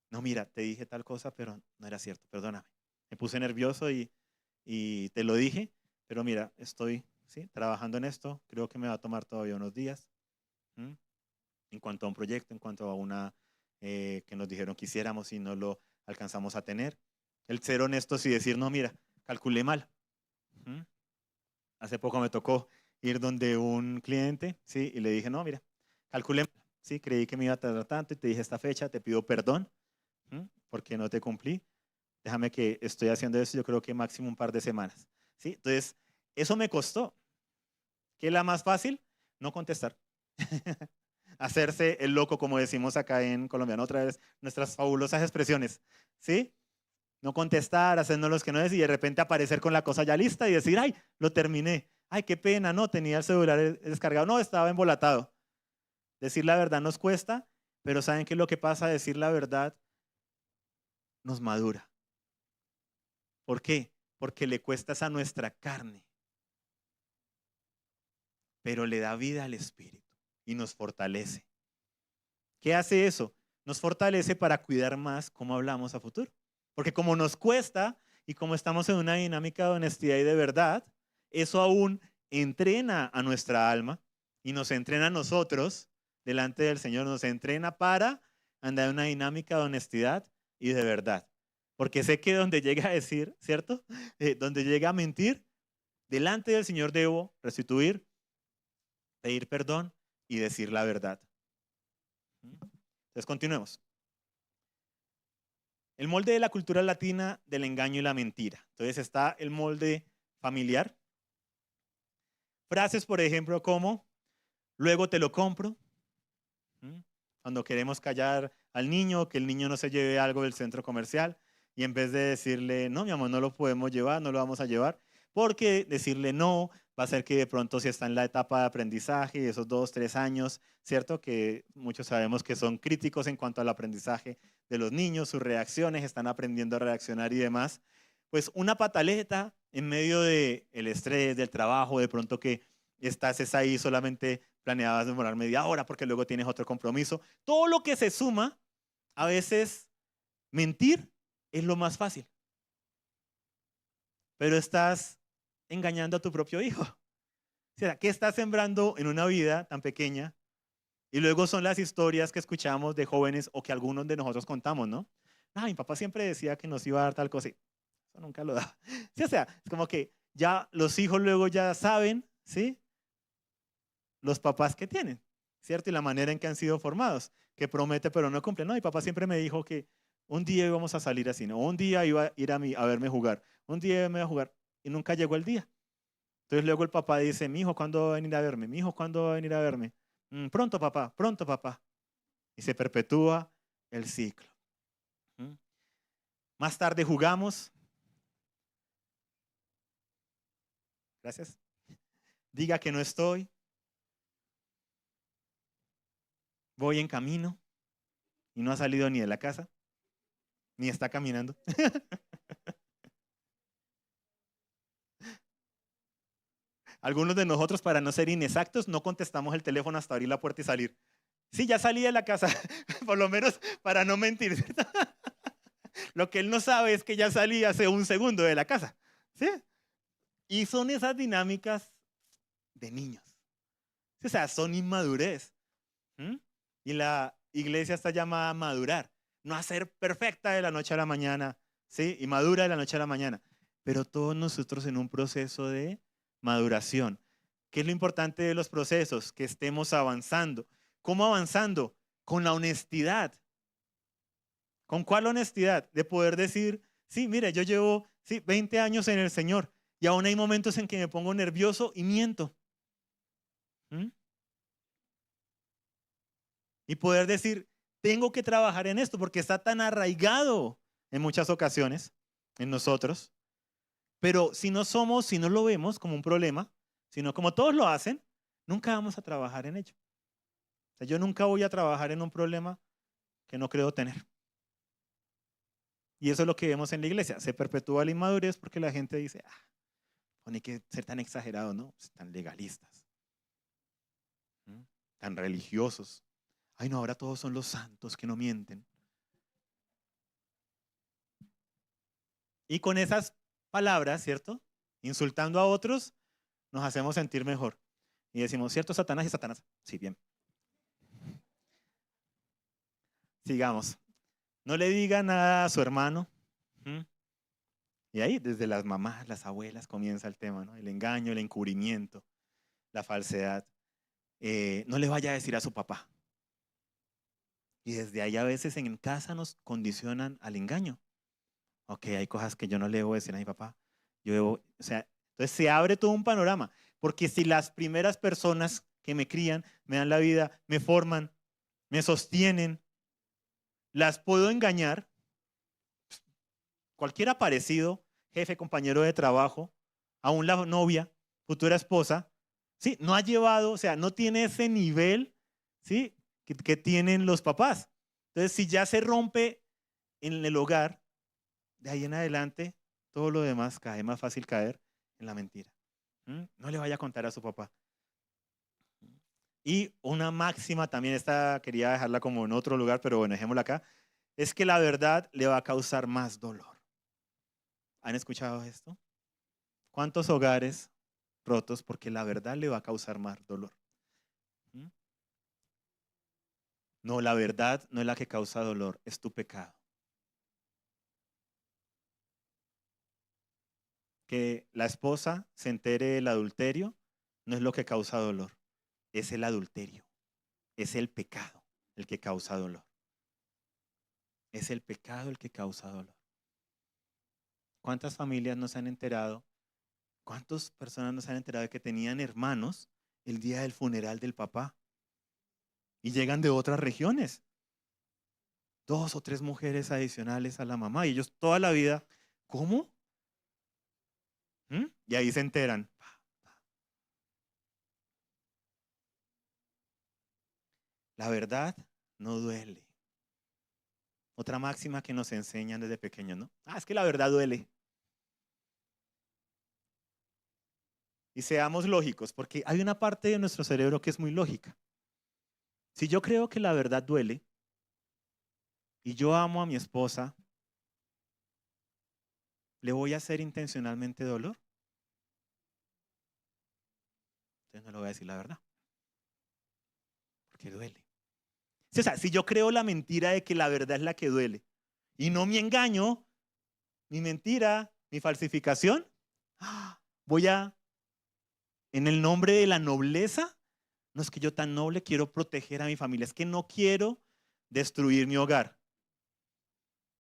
No, mira, te dije tal cosa, pero no era cierto, perdóname. Me puse nervioso y te lo dije, pero mira, estoy trabajando en esto, creo que me va a tomar todavía unos días. ¿Mm? En cuanto a un proyecto, en cuanto a una que nos dijeron que hiciéramos y no lo alcanzamos a tener. El ser honestos y decir, no, mira, calculé mal. ¿Mm? Hace poco me tocó ir donde un cliente, ¿sí? Y le dije, no, mira, calculé mal. Sí, creí que me iba a tardar tanto y te dije esta fecha, te pido perdón, porque no te cumplí. Déjame que estoy haciendo eso, yo creo que máximo un par de semanas. ¿Sí? Entonces, eso me costó. ¿Qué es la más fácil? No contestar. Hacerse el loco, como decimos acá en colombiano, otra vez nuestras fabulosas expresiones, ¿sí? No contestar, hacernos los que no es y de repente aparecer con la cosa ya lista y decir, ay, lo terminé, ay, qué pena, no, tenía el celular descargado, no, estaba embolatado. Decir la verdad nos cuesta, pero ¿saben qué es lo que pasa? Decir la verdad nos madura. ¿Por qué? Porque le cuestas a nuestra carne, pero le da vida al espíritu y nos fortalece. ¿Qué hace eso? Nos fortalece para cuidar más cómo hablamos a futuro. Porque como nos cuesta y como estamos en una dinámica de honestidad y de verdad, eso aún entrena a nuestra alma y nos entrena a nosotros delante del Señor, nos entrena para andar en una dinámica de honestidad y de verdad. Porque sé que donde llega a decir, ¿cierto? Donde llega a mentir, delante del Señor debo restituir, pedir perdón y decir la verdad. Entonces continuemos. El molde de la cultura latina del engaño y la mentira. Entonces está el molde familiar. Frases, por ejemplo, como, luego te lo compro. Cuando queremos callar al niño, que el niño no se lleve algo del centro comercial, y en vez de decirle, no, mi amor, no lo podemos llevar, no lo vamos a llevar, porque decirle no va a ser que de pronto si está en la etapa de aprendizaje, esos 2, 3 años, ¿cierto? Que muchos sabemos que son críticos en cuanto al aprendizaje de los niños, sus reacciones, están aprendiendo a reaccionar y demás. Pues una pataleta en medio del estrés, del trabajo, de pronto que estás ahí solamente planeabas demorar media hora porque luego tienes otro compromiso. Todo lo que se suma, a veces mentir es lo más fácil, pero estás engañando a tu propio hijo. O sea, ¿qué estás sembrando en una vida tan pequeña? Y luego son las historias que escuchamos de jóvenes o que algunos de nosotros contamos, ¿no? Ah, mi papá siempre decía que nos iba a dar tal cosa. Eso nunca lo da. Sí, o sea, es como que ya los hijos luego ya saben, ¿sí? Los papás que tienen, ¿cierto? Y la manera en que han sido formados, que promete pero no cumple. No, mi papá siempre me dijo que un día íbamos a salir así, ¿no? Un día iba a ir a verme jugar, un día me iba a jugar y nunca llegó el día. Entonces luego el papá dice, mi hijo, ¿cuándo va a venir a verme? Mi hijo, ¿cuándo va a venir a verme? Pronto, papá, pronto, papá. Y se perpetúa el ciclo. ¿Mm? Más tarde jugamos. Gracias. Diga que no estoy. voy en camino y no ha salido ni de la casa, ni está caminando. Algunos de nosotros, para no ser inexactos, no contestamos el teléfono hasta abrir la puerta y salir. Sí, ya salí de la casa, por lo menos para no mentir. ¿Cierto? Lo que él no sabe es que ya salí hace un segundo de la casa. ¿Sí? Y son esas dinámicas de niños. O sea, son inmadurez. ¿Mm? Y la iglesia está llamada a madurar, no a ser perfecta de la noche a la mañana, ¿sí? Y madura de la noche a la mañana. Pero todos nosotros en un proceso de maduración. ¿Qué es lo importante de los procesos? Que estemos avanzando. ¿Cómo avanzando? Con la honestidad. ¿Con cuál honestidad? De poder decir, sí, mire, yo llevo 20 años en el Señor y aún hay momentos en que me pongo nervioso y miento. ¿Mm? Y poder decir, tengo que trabajar en esto porque está tan arraigado en muchas ocasiones en nosotros. Pero si no lo vemos como un problema, sino como todos lo hacen, nunca vamos a trabajar en ello. O sea, yo nunca voy a trabajar en un problema que no creo tener. Y eso es lo que vemos en la iglesia. Se perpetúa la inmadurez porque la gente dice, no hay que ser tan exagerado, ¿no? Pues, tan legalistas, ¿no? Tan religiosos. Ay, no, ahora todos son los santos que no mienten. Y con esas palabras, ¿cierto? Insultando a otros, nos hacemos sentir mejor. Y decimos, ¿cierto, Satanás y Satanás? Sí, bien. Sigamos. No le diga nada a su hermano. ¿Mm? Y ahí, desde las mamás, las abuelas, comienza el tema, ¿no? El engaño, el encubrimiento, la falsedad. No le vaya a decir a su papá. Y desde ahí a veces en casa nos condicionan al engaño. Ok, hay cosas que yo no le debo decir a mi papá. O sea, entonces se abre todo un panorama. Porque si las primeras personas que me crían, me dan la vida, me forman, me sostienen, las puedo engañar, cualquier aparecido, jefe, compañero de trabajo, aún la novia, futura esposa, ¿sí? No ha llevado, o sea, no tiene ese nivel, ¿sí? que tienen los papás. Entonces, si ya se rompe en el hogar, de ahí en adelante, todo lo demás cae, más fácil caer en la mentira. No le vaya a contar a su papá. Y una máxima también, esta quería dejarla como en otro lugar, pero bueno, dejémosla acá, es que la verdad le va a causar más dolor. ¿Han escuchado esto? ¿Cuántos hogares rotos porque la verdad le va a causar más dolor? ¿Mm? No, la verdad no es la que causa dolor, es tu pecado. Que la esposa se entere del adulterio no es lo que causa dolor, es el adulterio, es el pecado el que causa dolor. Es el pecado el que causa dolor. ¿Cuántas familias no se han enterado? ¿Cuántas personas no se han enterado de que tenían hermanos el día del funeral del papá? Y llegan de otras regiones. 2 o 3 mujeres adicionales a la mamá. Y ellos toda la vida, ¿cómo? Y ahí se enteran. La verdad no duele. Otra máxima que nos enseñan desde pequeños, ¿no? Es que la verdad duele. Y seamos lógicos, porque hay una parte de nuestro cerebro que es muy lógica. Si yo creo que la verdad duele y yo amo a mi esposa, ¿le voy a hacer intencionalmente dolor? Entonces no le voy a decir la verdad, porque duele. O sea, si yo creo la mentira de que la verdad es la que duele y no mi engaño, mi mentira, mi falsificación, voy a, en el nombre de la nobleza, no es que yo tan noble quiero proteger a mi familia, es que no quiero destruir mi hogar.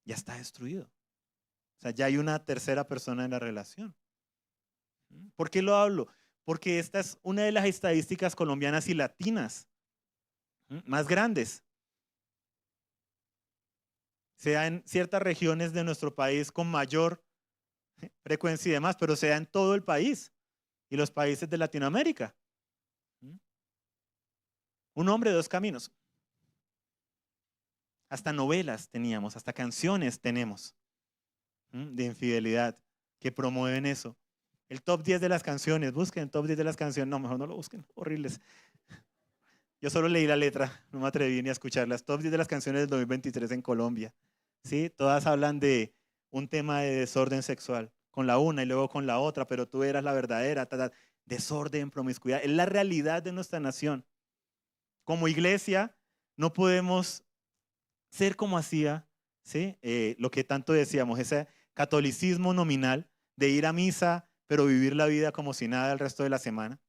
Ya está destruido. O sea, ya hay una tercera persona en la relación. ¿Por qué lo hablo? Porque esta es una de las estadísticas colombianas y latinas más grandes. Sea en ciertas regiones de nuestro país con mayor frecuencia y demás, pero sea en todo el país y los países de Latinoamérica. Un hombre, 2 caminos. Hasta novelas teníamos, hasta canciones tenemos de infidelidad que promueven eso. El top 10 de las canciones, busquen el top 10 de las canciones. No, mejor no lo busquen, horribles. Yo solo leí la letra, no me atreví ni a escucharlas. Top 10 de las canciones del 2023 en Colombia. ¿Sí? Todas hablan de un tema de desorden sexual, con la una y luego con la otra, pero tú eras la verdadera. Desorden, promiscuidad. Es la realidad de nuestra nación. Como iglesia, no podemos ser como hacía, ¿sí? Lo que tanto decíamos, ese catolicismo nominal de ir a misa, pero vivir la vida como si nada el resto de la semana.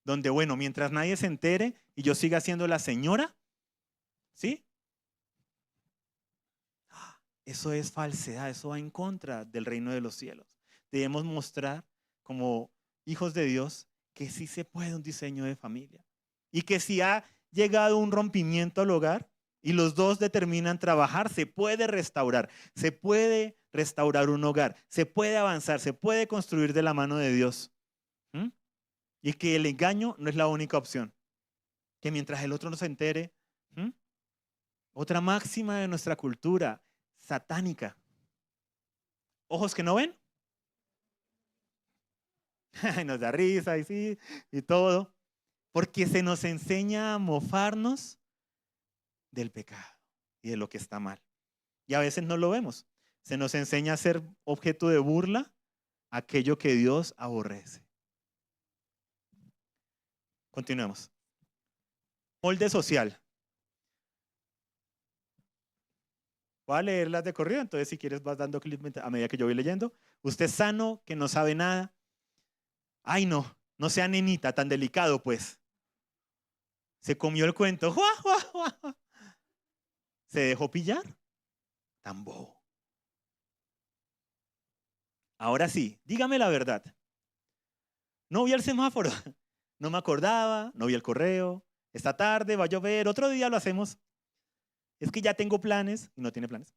Donde, bueno, mientras nadie se entere y yo siga siendo la señora, ¿sí? Eso es falsedad, eso va en contra del reino de los cielos. Debemos mostrar como hijos de Dios que sí se puede un diseño de familia y que si ha llegado un rompimiento al hogar y los dos determinan trabajar, se puede restaurar un hogar, se puede avanzar, se puede construir de la mano de Dios. ¿Mm? Y que el engaño no es la única opción. Que mientras el otro no se entere, ¿mm? Otra máxima de nuestra cultura satánica. Ojos que no ven. Nos da risa y sí, y todo. Porque se nos enseña a mofarnos del pecado y de lo que está mal. Y a veces no lo vemos. Se nos enseña a ser objeto de burla aquello que Dios aborrece. Continuemos. Molde social. Voy a leerlas de corrido, entonces si quieres vas dando clic a medida que yo voy leyendo. Usted es sano, que no sabe nada. Ay, no, no sea nenita, tan delicado pues. Se comió el cuento. ¡Jua, jua, jua! Se dejó pillar. Tan bobo. Ahora sí, dígame la verdad. No vi el semáforo. No me acordaba, no vi el correo. Esta tarde va a llover, otro día lo hacemos. Es que ya tengo planes y no tiene planes.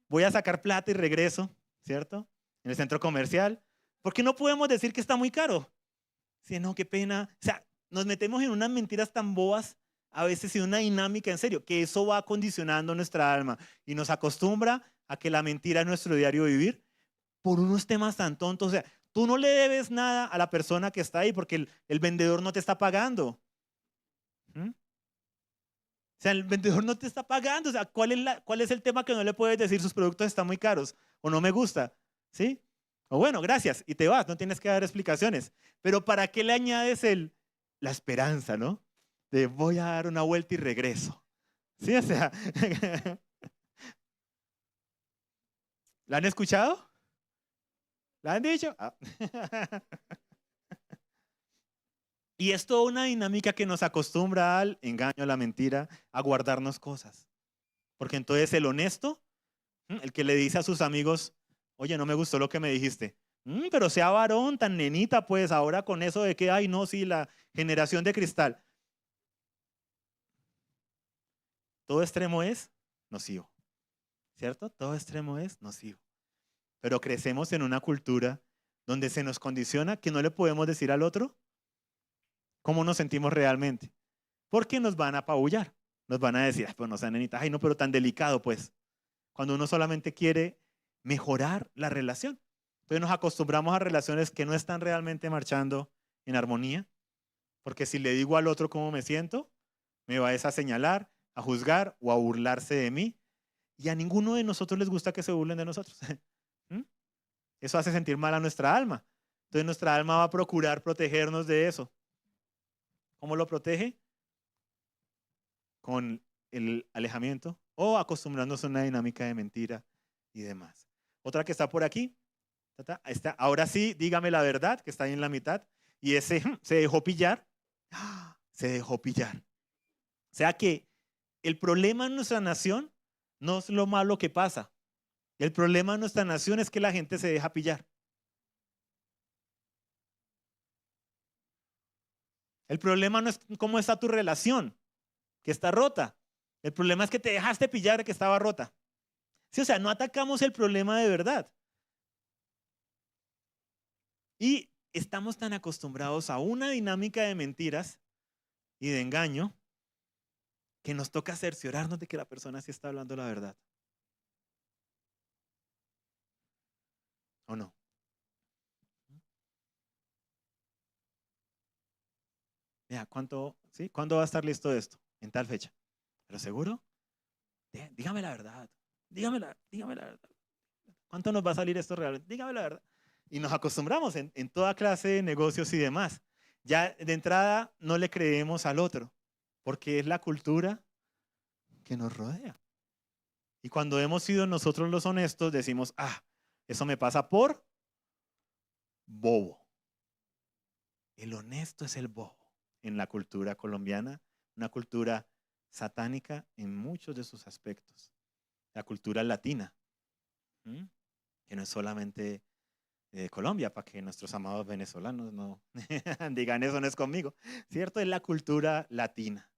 Voy a sacar plata y regreso, ¿cierto? En el centro comercial. Porque no podemos decir que está muy caro. Sí, no, qué pena. O sea, nos metemos en unas mentiras tan bobas, a veces en una dinámica, en serio, que eso va condicionando nuestra alma y nos acostumbra a que la mentira es nuestro diario vivir por unos temas tan tontos. O sea, tú no le debes nada a la persona que está ahí porque el vendedor no te está pagando. ¿Mm? O sea, el vendedor no te está pagando. O sea, ¿cuál es el tema que no le puedes decir? Sus productos están muy caros o no me gusta. ¿Sí? O bueno, gracias. Y te vas, no tienes que dar explicaciones. Pero ¿para qué le añades la esperanza, ¿no? De voy a dar una vuelta y regreso. ¿Sí? O sea, ¿la han escuchado? ¿La han dicho? Ah. Y es toda una dinámica que nos acostumbra al engaño, a la mentira, a guardarnos cosas. Porque entonces el honesto, el que le dice a sus amigos, oye, no me gustó lo que me dijiste. Pero sea varón, tan nenita, pues ahora con eso de que, ay, no, sí, la generación de cristal. Todo extremo es nocivo, ¿cierto? Todo extremo es nocivo. Pero crecemos en una cultura donde se nos condiciona que no le podemos decir al otro cómo nos sentimos realmente. Porque nos van a apabullar. Nos van a decir, ay, pues no sea nenita, ay, no, pero tan delicado, pues. Cuando uno solamente quiere mejorar la relación. Entonces nos acostumbramos a relaciones que no están realmente marchando en armonía. Porque si le digo al otro cómo me siento, me va a señalar, a juzgar o a burlarse de mí. Y a ninguno de nosotros les gusta que se burlen de nosotros. ¿Mm? Eso hace sentir mal a nuestra alma. Entonces nuestra alma va a procurar protegernos de eso. ¿Cómo lo protege? Con el alejamiento o acostumbrándose a una dinámica de mentira y demás. Otra que está por aquí. Está, ahora sí, dígame la verdad, que está ahí en la mitad. Y ese se dejó pillar. Se dejó pillar. O sea que el problema en nuestra nación no es lo malo que pasa. El problema en nuestra nación es que la gente se deja pillar. El problema no es cómo está tu relación, que está rota. El problema es que te dejaste pillar que estaba rota. Sí, o sea, no atacamos el problema de verdad. Y estamos tan acostumbrados a una dinámica de mentiras y de engaño que nos toca cerciorarnos de que la persona sí está hablando la verdad. ¿O no? Mira, ¿cuándo va a estar listo esto? En tal fecha. ¿Pero seguro? Dígame la verdad. Dígame la verdad. ¿Cuánto nos va a salir esto realmente? Dígame la verdad. Y nos acostumbramos en toda clase de negocios y demás. Ya de entrada no le creemos al otro, porque es la cultura que nos rodea. Y cuando hemos sido nosotros los honestos, decimos, eso me pasa por bobo. El honesto es el bobo en la cultura colombiana, una cultura satánica en muchos de sus aspectos. La cultura latina, que no es solamente de Colombia, para que nuestros amados venezolanos no digan eso no es conmigo, ¿cierto? Es la cultura latina,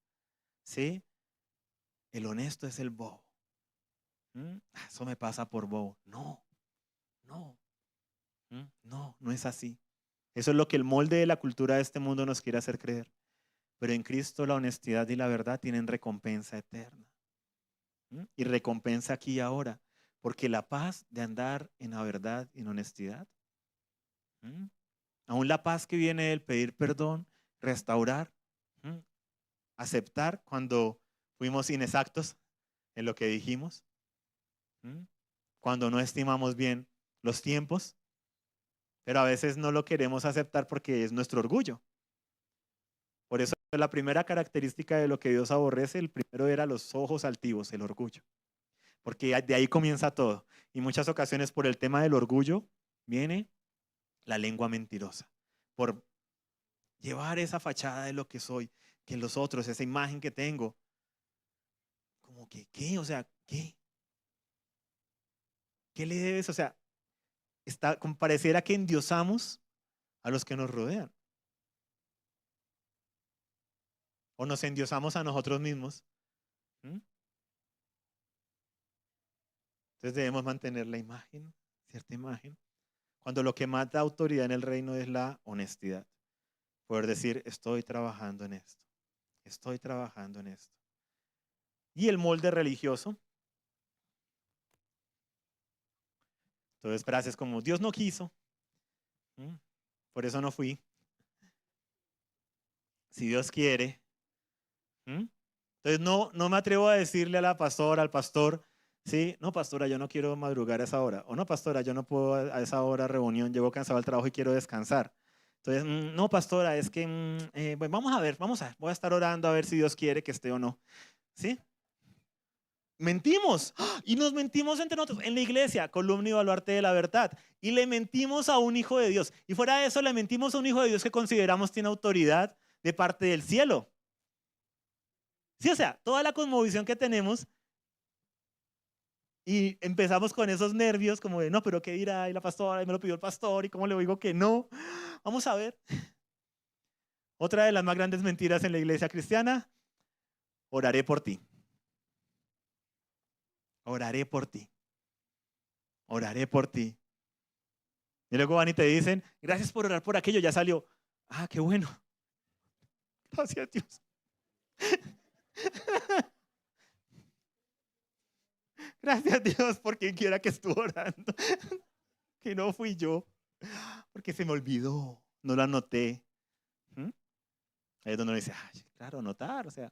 ¿sí? El honesto es el bobo. Eso me pasa por bobo. No, no, no es así. Eso es lo que el molde de la cultura de este mundo nos quiere hacer creer. Pero en Cristo la honestidad y la verdad tienen recompensa eterna. Y recompensa aquí y ahora. Porque la paz de andar en la verdad y en honestidad, aún la paz que viene del pedir perdón, restaurar, aceptar cuando fuimos inexactos en lo que dijimos, cuando no estimamos bien los tiempos, pero a veces no lo queremos aceptar porque es nuestro orgullo. Por eso la primera característica de lo que Dios aborrece, el primero era los ojos altivos, el orgullo. Porque de ahí comienza todo. Y muchas ocasiones por el tema del orgullo viene la lengua mentirosa. Por llevar esa fachada de lo que soy, que los otros, esa imagen que tengo, como que, ¿qué? O sea, ¿qué? ¿Qué le debes? O sea, pareciera que endiosamos a los que nos rodean. O nos endiosamos a nosotros mismos. Entonces debemos mantener la imagen, cierta imagen. Cuando lo que más da autoridad en el reino es la honestidad. Poder decir, estoy trabajando en esto. Estoy trabajando en esto. Y el molde religioso. Entonces, frases como, Dios no quiso. Por eso no fui. Si Dios quiere. Entonces, no me atrevo a decirle a la pastora, al pastor, sí, no, pastora, yo no quiero madrugar a esa hora. O no, pastora, yo no puedo a esa hora reunión, llego cansado al trabajo y quiero descansar. Entonces, no, pastora, es que, bueno, vamos a ver, voy a estar orando a ver si Dios quiere que esté o no. ¿Sí? Mentimos y nos mentimos entre nosotros en la iglesia, columna y baluarte de la verdad, y le mentimos a un hijo de Dios. Y fuera de eso, le mentimos a un hijo de Dios que consideramos tiene autoridad de parte del cielo. Sí, o sea, toda la cosmovisión que tenemos y empezamos con esos nervios como de, no, pero ¿qué dirá? Y la pastora, y me lo pidió el pastor, y cómo le digo que no. Vamos a ver. Otra de las más grandes mentiras en la iglesia cristiana, oraré por ti. Oraré por ti. Oraré por ti. Y luego van y te dicen, gracias por orar por aquello, ya salió. Qué bueno. Gracias, Dios. Gracias, Dios, por quien quiera que estuvo orando. Que no fui yo. Porque se me olvidó. No lo anoté. Ahí es donde uno dice, claro, anotar. O sea,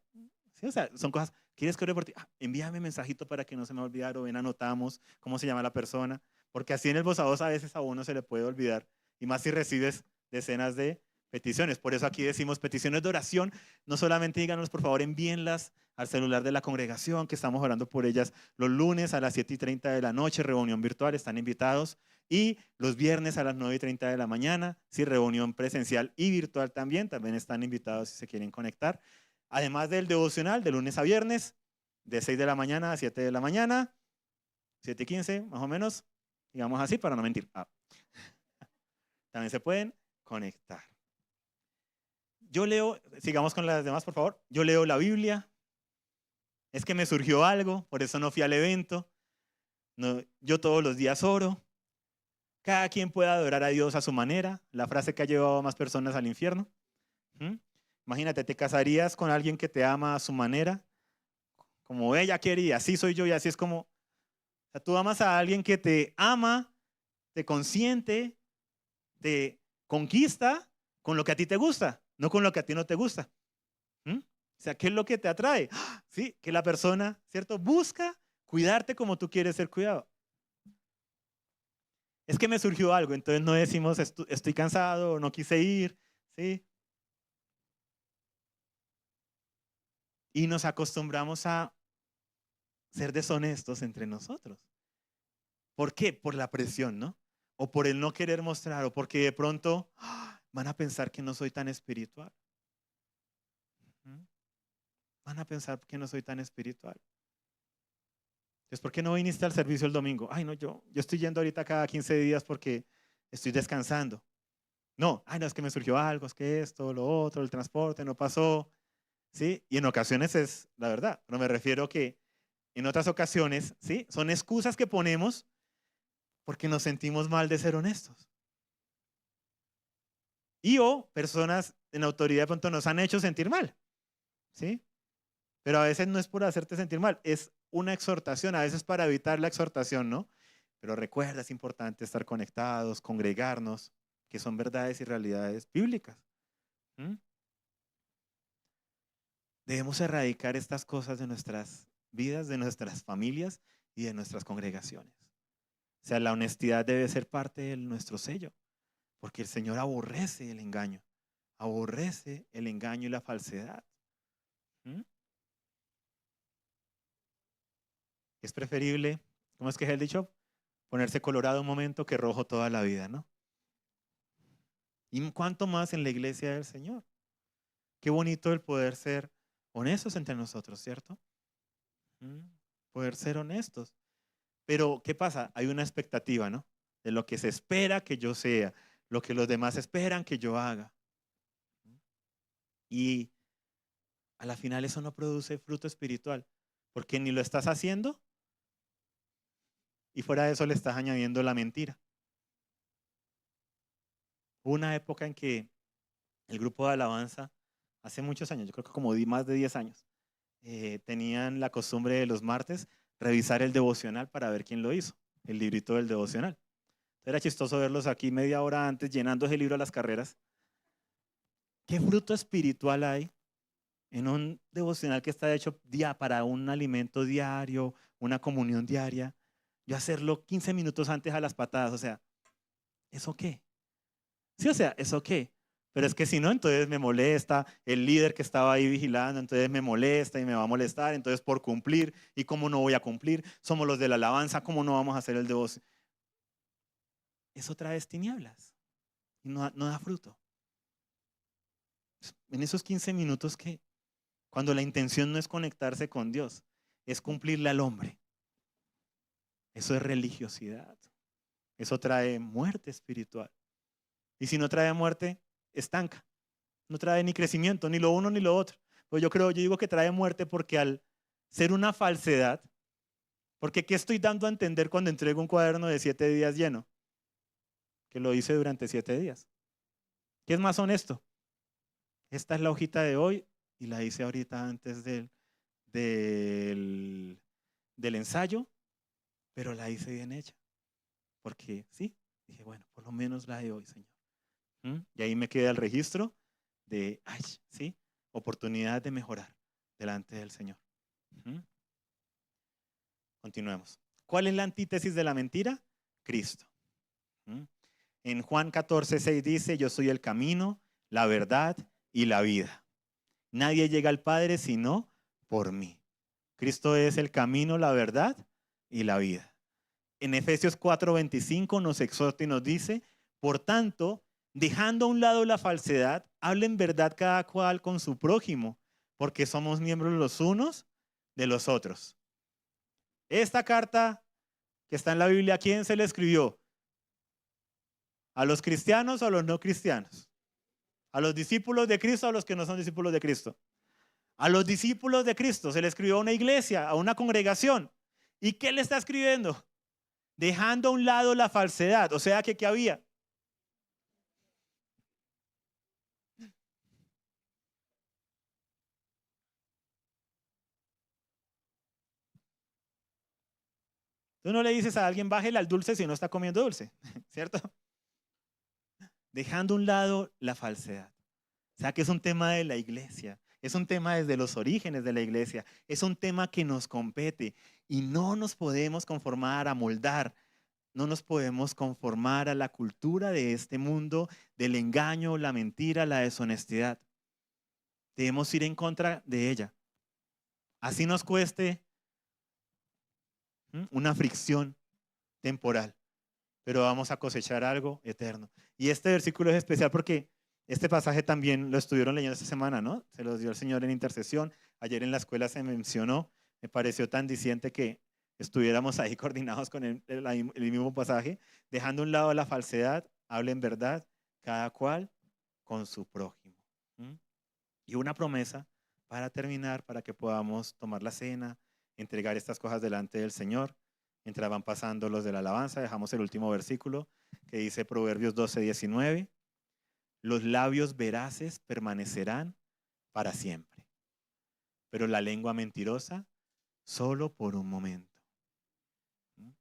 sí, o sea, son cosas. ¿Quieres que ore por ti? Envíame mensajito para que no se me olvide. O ven, anotamos cómo se llama la persona. Porque así en el voz a voz a veces a uno se le puede olvidar. Y más si recibes decenas de peticiones. Por eso aquí decimos peticiones de oración. No solamente díganos, por favor, envíenlas al celular de la congregación, que estamos orando por ellas los lunes a las 7:30 de la noche, reunión virtual, están invitados. Y los viernes a las 9:30 de la mañana, sí, reunión presencial y virtual también están invitados si se quieren conectar. Además del devocional, de lunes a viernes, de 6 de la mañana a 7 de la mañana, 7:15 más o menos, digamos así para no mentir. También se pueden conectar. Yo leo, sigamos con las demás por favor, yo leo la Biblia, es que me surgió algo, por eso no fui al evento, no, yo todos los días oro, cada quien puede adorar a Dios a su manera, la frase que ha llevado a más personas al infierno. Imagínate, ¿te casarías con alguien que te ama a su manera como ella quería, así soy yo y así es como, o sea, tú amas a alguien que te ama, te consiente, te conquista con lo que a ti te gusta, no con lo que a ti no te gusta. ¿Mm? O sea, ¿qué es lo que te atrae? ¡Ah! Sí, que la persona, ¿cierto? Busca cuidarte como tú quieres ser cuidado. Es que me surgió algo, entonces no decimos estoy cansado, no quise ir, ¿sí? Y nos acostumbramos a ser deshonestos entre nosotros. ¿Por qué? Por la presión, ¿no? O por el no querer mostrar, o porque de pronto van a pensar que no soy tan espiritual. ¿Mm? Van a pensar que no soy tan espiritual. Entonces, ¿por qué no viniste al servicio el domingo? Ay, no, yo estoy yendo ahorita cada 15 días porque estoy descansando. No, ay, no, es que me surgió algo, es que esto, lo otro, el transporte no pasó, ¿sí? Y en ocasiones es la verdad, pero me refiero que en otras ocasiones, ¿sí? Son excusas que ponemos porque nos sentimos mal de ser honestos. Y o personas en autoridad de pronto nos han hecho sentir mal, ¿sí? Pero a veces no es por hacerte sentir mal, es una exhortación, a veces para evitar la exhortación, ¿no? Pero recuerda, es importante estar conectados, congregarnos, que son verdades y realidades bíblicas. ¿Mm? Debemos erradicar estas cosas de nuestras vidas, de nuestras familias y de nuestras congregaciones. O sea, la honestidad debe ser parte de nuestro sello, porque el Señor aborrece el engaño, aborrece el engaño y la falsedad. ¿Mm? Es preferible, ¿cómo es que es el dicho? Ponerse colorado un momento que rojo toda la vida, ¿no? Y cuánto más en la iglesia del Señor. Qué bonito el poder ser honestos entre nosotros, ¿cierto? ¿Mm? Poder ser honestos. Pero, ¿qué pasa? Hay una expectativa, ¿no? De lo que se espera que yo sea, lo que los demás esperan que yo haga. Y a la final eso no produce fruto espiritual, porque ni lo estás haciendo y fuera de eso le estás añadiendo la mentira. Hubo una época en que el grupo de alabanza, hace muchos años, yo creo que como más de 10 años, tenían la costumbre de los martes revisar el devocional para ver quién lo hizo, el librito del devocional. Era chistoso verlos aquí media hora antes llenando ese libro a las carreras. ¿Qué fruto espiritual hay en un devocional que está hecho día para un alimento diario, una comunión diaria? Yo hacerlo 15 minutos antes a las patadas, o sea, ¿eso qué? Sí, o sea, ¿eso qué? Pero es que si no, entonces me molesta el líder que estaba ahí vigilando, entonces me molesta y me va a molestar, entonces por cumplir, ¿y cómo no voy a cumplir? Somos los de la alabanza, ¿cómo no vamos a hacer el devoción? Eso trae tinieblas y no da fruto. En esos 15 minutos que, cuando la intención no es conectarse con Dios, es cumplirle al hombre. Eso es religiosidad. Eso trae muerte espiritual. Y si no trae muerte, estanca. No trae ni crecimiento, ni lo uno ni lo otro. Pues yo digo que trae muerte porque al ser una falsedad, porque ¿qué estoy dando a entender cuando entrego un cuaderno de 7 días lleno? Que lo hice durante 7 días. ¿Qué es más honesto? Esta es la hojita de hoy y la hice ahorita antes del, del ensayo, pero la hice bien hecha. Porque sí, dije, bueno, por lo menos la de hoy, Señor. Y ahí me queda el registro de, ay, sí, oportunidad de mejorar delante del Señor. ¿Mm? Continuemos. ¿Cuál es la antítesis de la mentira? Cristo. ¿Mm? En Juan 14:6 dice, yo soy el camino, la verdad y la vida. Nadie llega al Padre sino por mí. Cristo es el camino, la verdad y la vida. En Efesios 4:25 nos exhorta y nos dice, por tanto, dejando a un lado la falsedad, hablen verdad cada cual con su prójimo, porque somos miembros los unos de los otros. Esta carta que está en la Biblia, ¿a quién se le escribió? ¿A los cristianos o a los no cristianos? ¿A los discípulos de Cristo o a los que no son discípulos de Cristo? A los discípulos de Cristo se le escribió a una iglesia, a una congregación. ¿Y qué le está escribiendo? Dejando a un lado la falsedad. O sea que ¿qué había? Tú no le dices a alguien, bájele al dulce si no está comiendo dulce, ¿cierto? Dejando a un lado la falsedad. O sea que es un tema de la iglesia, es un tema desde los orígenes de la iglesia, es un tema que nos compete y no nos podemos conformar a moldar, no nos podemos conformar a la cultura de este mundo, del engaño, la mentira, la deshonestidad. Debemos ir en contra de ella. Así nos cueste una fricción temporal, pero vamos a cosechar algo eterno. Y este versículo es especial porque este pasaje también lo estuvieron leyendo esta semana, ¿no? Se los dio el Señor en intercesión. Ayer en la escuela se mencionó, me pareció tan diciente que estuviéramos ahí coordinados con el mismo pasaje, dejando a un lado la falsedad, hablen verdad, cada cual con su prójimo. ¿Mm? Y una promesa para terminar, para que podamos tomar la cena, entregar estas cosas delante del Señor. Mientras van pasando los de la alabanza, dejamos el último versículo que dice Proverbios 12:19. Los labios veraces permanecerán para siempre, pero la lengua mentirosa solo por un momento. ¿Mm?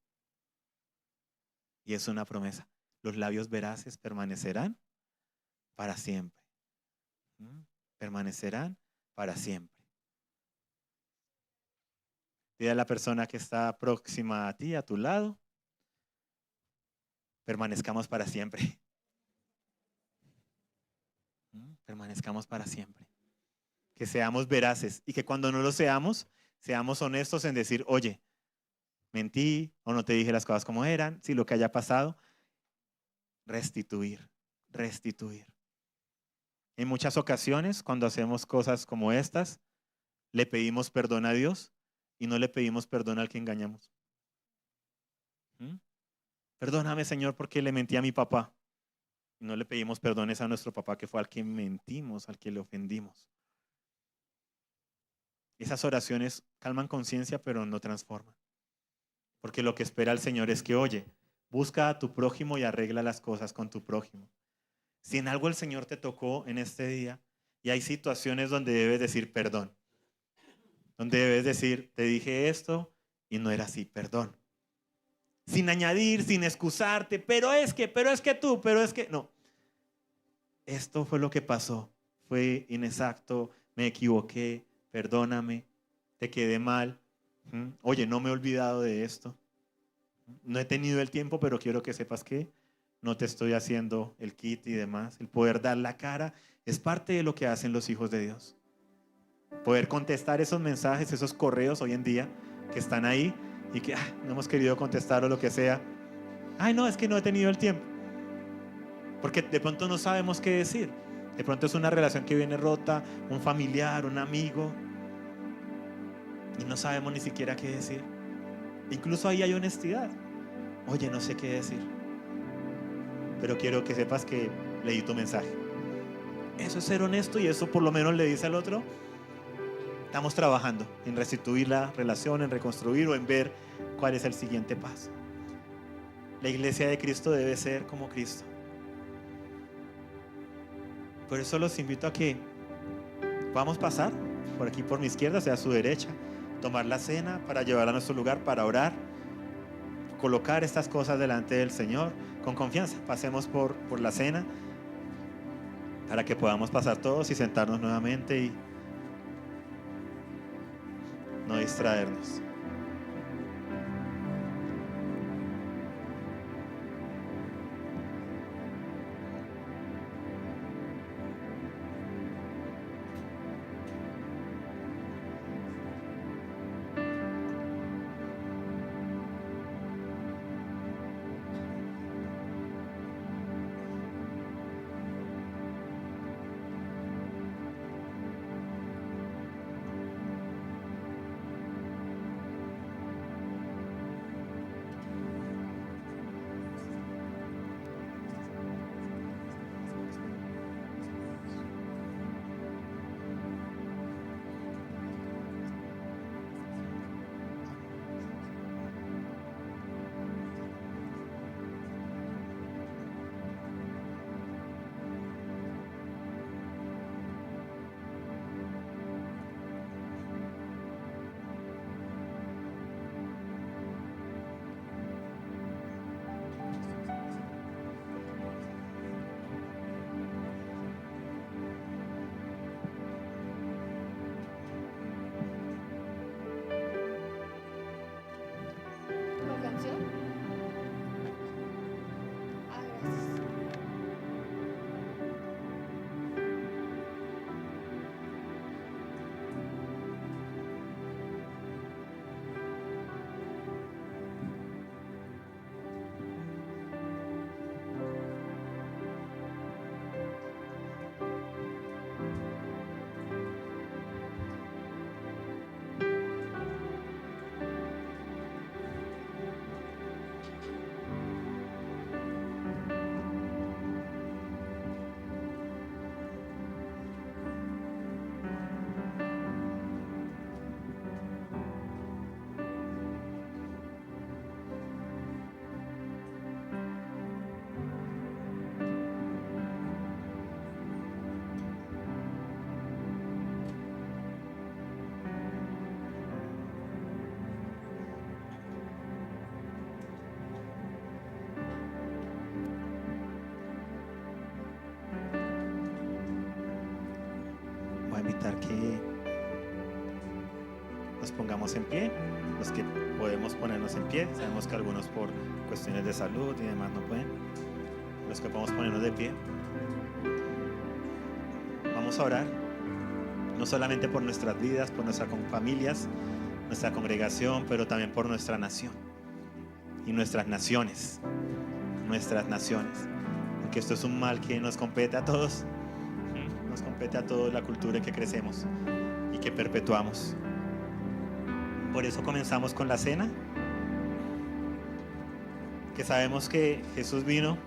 Y es una promesa. Los labios veraces permanecerán para siempre. ¿Mm? Permanecerán para siempre. Dile a la persona que está próxima a ti, a tu lado, permanezcamos para siempre. Permanezcamos para siempre. Que seamos veraces y que cuando no lo seamos, seamos honestos en decir, oye, mentí o no te dije las cosas como eran, si lo que haya pasado, restituir, restituir. En muchas ocasiones, cuando hacemos cosas como estas, le pedimos perdón a Dios y no le pedimos perdón al que engañamos. ¿Mm? Perdóname, Señor, porque le mentí a mi papá. Y no le pedimos perdones a nuestro papá, que fue al que mentimos, al que le ofendimos. Esas oraciones calman conciencia, pero no transforman. Porque lo que espera el Señor es que, oye, busca a tu prójimo y arregla las cosas con tu prójimo. Si en algo el Señor te tocó en este día, y hay situaciones donde debes decir perdón, donde debes decir, te dije esto y no era así, perdón. Sin añadir, sin excusarte, pero es que tú, pero es que, no. Esto fue lo que pasó, fue inexacto, me equivoqué, perdóname, te quedé mal. Oye, no me he olvidado de esto. No he tenido el tiempo, pero quiero que sepas que no te estoy haciendo el kit y demás. El poder dar la cara es parte de lo que hacen los hijos de Dios. Poder contestar esos mensajes, esos correos hoy en día que están ahí y que no hemos querido contestar o lo que sea. Ay, no, es que no he tenido el tiempo. Porque de pronto no sabemos qué decir. De pronto es una relación que viene rota, un familiar, un amigo, y no sabemos ni siquiera qué decir. Incluso ahí hay honestidad. Oye, no sé qué decir, pero quiero que sepas que leí tu mensaje. Eso es ser honesto y eso por lo menos le dice al otro, estamos trabajando en restituir la relación, en reconstruir o en ver cuál es el siguiente paso. La iglesia de Cristo debe ser como Cristo. Por eso los invito a que podamos pasar por aquí por mi izquierda, sea a su derecha, tomar la cena para llevarla a nuestro lugar, para orar, colocar estas cosas delante del Señor con confianza. Pasemos por la cena para que podamos pasar todos y sentarnos nuevamente y no distraernos. invitar que nos pongamos en pie, los que podemos ponernos en pie. Sabemos que algunos por cuestiones de salud y demás no pueden. Los que podemos ponernos de pie. Vamos a orar, no solamente por nuestras vidas, por nuestras familias, nuestra congregación, pero también por nuestra nación y nuestras naciones, porque esto es un mal que nos compete a todos, nos compete a todos, la cultura en que crecemos y que perpetuamos. Por eso comenzamos con la cena, que sabemos que Jesús vino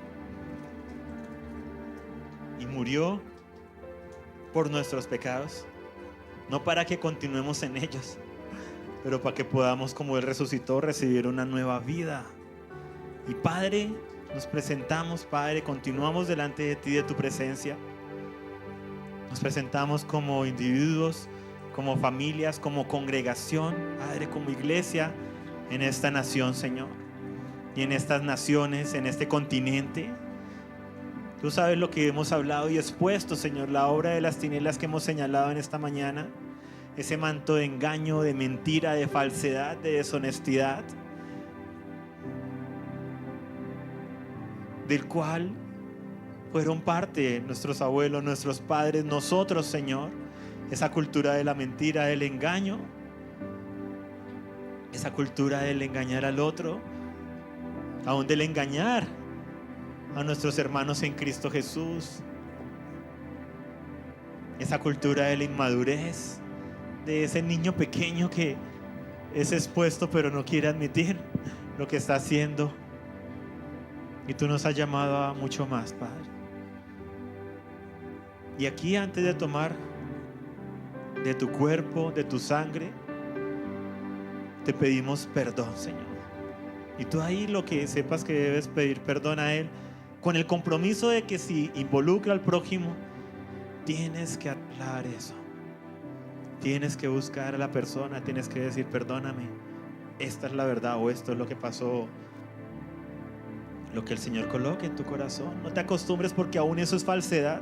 y murió por nuestros pecados, no para que continuemos en ellos, pero para que podamos, como Él resucitó, recibir una nueva vida. Y Padre, nos presentamos, Padre, continuamos delante de ti, de tu presencia. Nos presentamos como individuos, como familias, como congregación, Padre, como iglesia en esta nación, Señor, y en estas naciones, en este continente. Tú sabes lo que hemos hablado y expuesto, Señor, la obra de las tinieblas que hemos señalado en esta mañana, ese manto de engaño, de mentira, de falsedad, de deshonestidad, del cual fueron parte nuestros abuelos, nuestros padres, nosotros, Señor. Esa cultura de la mentira, del engaño, esa cultura del engañar al otro, aún del engañar a nuestros hermanos en Cristo Jesús, esa cultura de la inmadurez, de ese niño pequeño que es expuesto pero no quiere admitir lo que está haciendo. Y tú nos has llamado a mucho más, Padre. Y aquí, antes de tomar de tu cuerpo, de tu sangre, te pedimos perdón, Señor. Y tú ahí lo que sepas que debes pedir perdón a Él, con el compromiso de que si involucra al prójimo, tienes que hablar eso. Tienes que buscar a la persona, tienes que decir: perdóname, esta es la verdad, o esto es lo que pasó. Lo que el Señor coloque en tu corazón. No te acostumbres, porque aún eso es falsedad.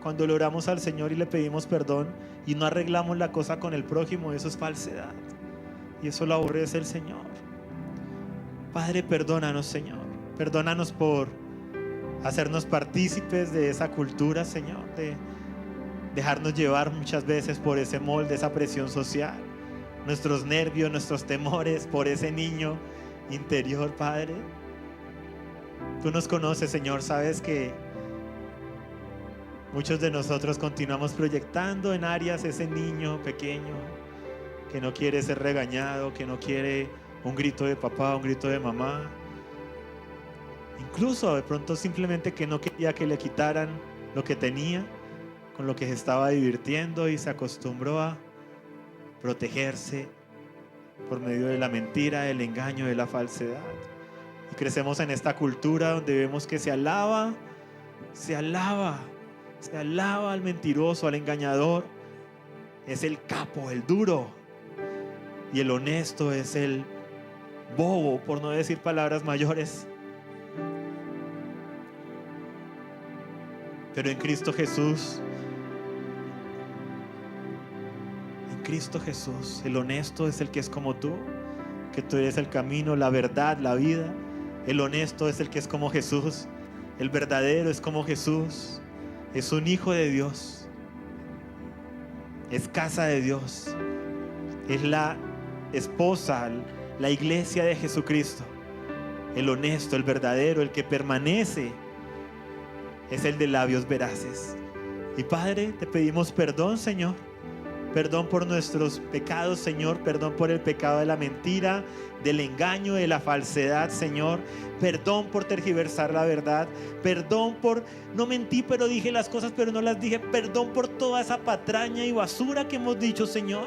Cuando le oramos al Señor y le pedimos perdón y no arreglamos la cosa con el prójimo, eso es falsedad, y eso lo aborrece el Señor. Padre, perdónanos, Señor. Perdónanos por hacernos partícipes de esa cultura, Señor, de dejarnos llevar muchas veces por ese molde, esa presión social, nuestros nervios, nuestros temores, por ese niño interior, Padre. Tú nos conoces, Señor, sabes que muchos de nosotros continuamos proyectando en áreas ese niño pequeño que no quiere ser regañado, que no quiere un grito de papá, un grito de mamá. Incluso de pronto simplemente que no quería que le quitaran lo que tenía, con lo que se estaba divirtiendo, y se acostumbró a protegerse por medio de la mentira, del engaño, de la falsedad. Y crecemos en esta cultura donde vemos que se alaba al mentiroso, al engañador. Es el capo, el duro, y el honesto es el bobo, por no decir palabras mayores. Pero en Cristo Jesús, el honesto es el que es como tú, que tú eres el camino, la verdad, la vida. El honesto es el que es como Jesús. El verdadero es como Jesús. Es un hijo de Dios. Es casa de Dios. Es la esposa, la iglesia de Jesucristo. El honesto, el verdadero, el que permanece, es el de labios veraces. Y Padre, te pedimos perdón, Señor. Perdón por nuestros pecados, Señor. Perdón por el pecado de la mentira, del engaño, de la falsedad, Señor. Perdón por tergiversar la verdad. Perdón por no mentí, pero dije las cosas, pero no las dije. Perdón por toda esa patraña y basura que hemos dicho, Señor,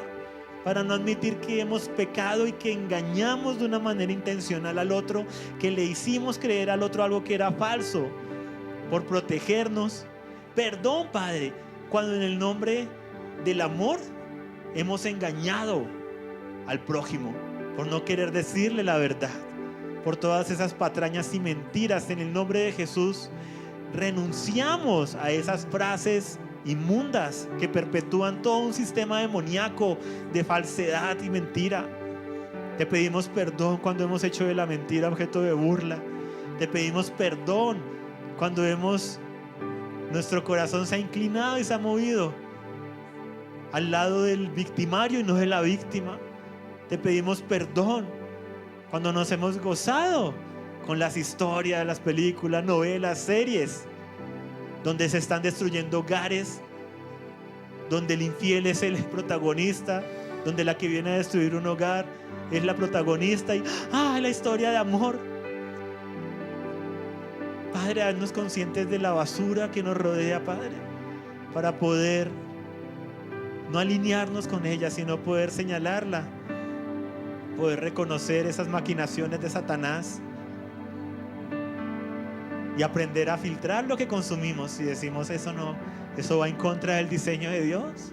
para no admitir que hemos pecado y que engañamos de una manera intencional al otro, que le hicimos creer al otro algo que era falso, por protegernos. Perdón, Padre, cuando en el nombre del amor hemos engañado al prójimo, por no querer decirle la verdad, por todas esas patrañas y mentiras. En el nombre de Jesús renunciamos a esas frases inmundas que perpetúan todo un sistema demoníaco de falsedad y mentira. Te pedimos perdón cuando hemos hecho de la mentira objeto de burla. Te pedimos perdón cuando nuestro corazón se ha inclinado y se ha movido al lado del victimario y no de la víctima. Te pedimos perdón cuando nos hemos gozado con las historias, las películas, novelas, series, donde se están destruyendo hogares, donde el infiel es el protagonista, donde la que viene a destruir un hogar es la protagonista y la historia de amor. Padre, haznos conscientes de la basura que nos rodea, Padre, para poder no alinearnos con ella, sino poder señalarla, poder reconocer esas maquinaciones de Satanás y aprender a filtrar lo que consumimos. Si decimos eso no, eso va en contra del diseño de Dios.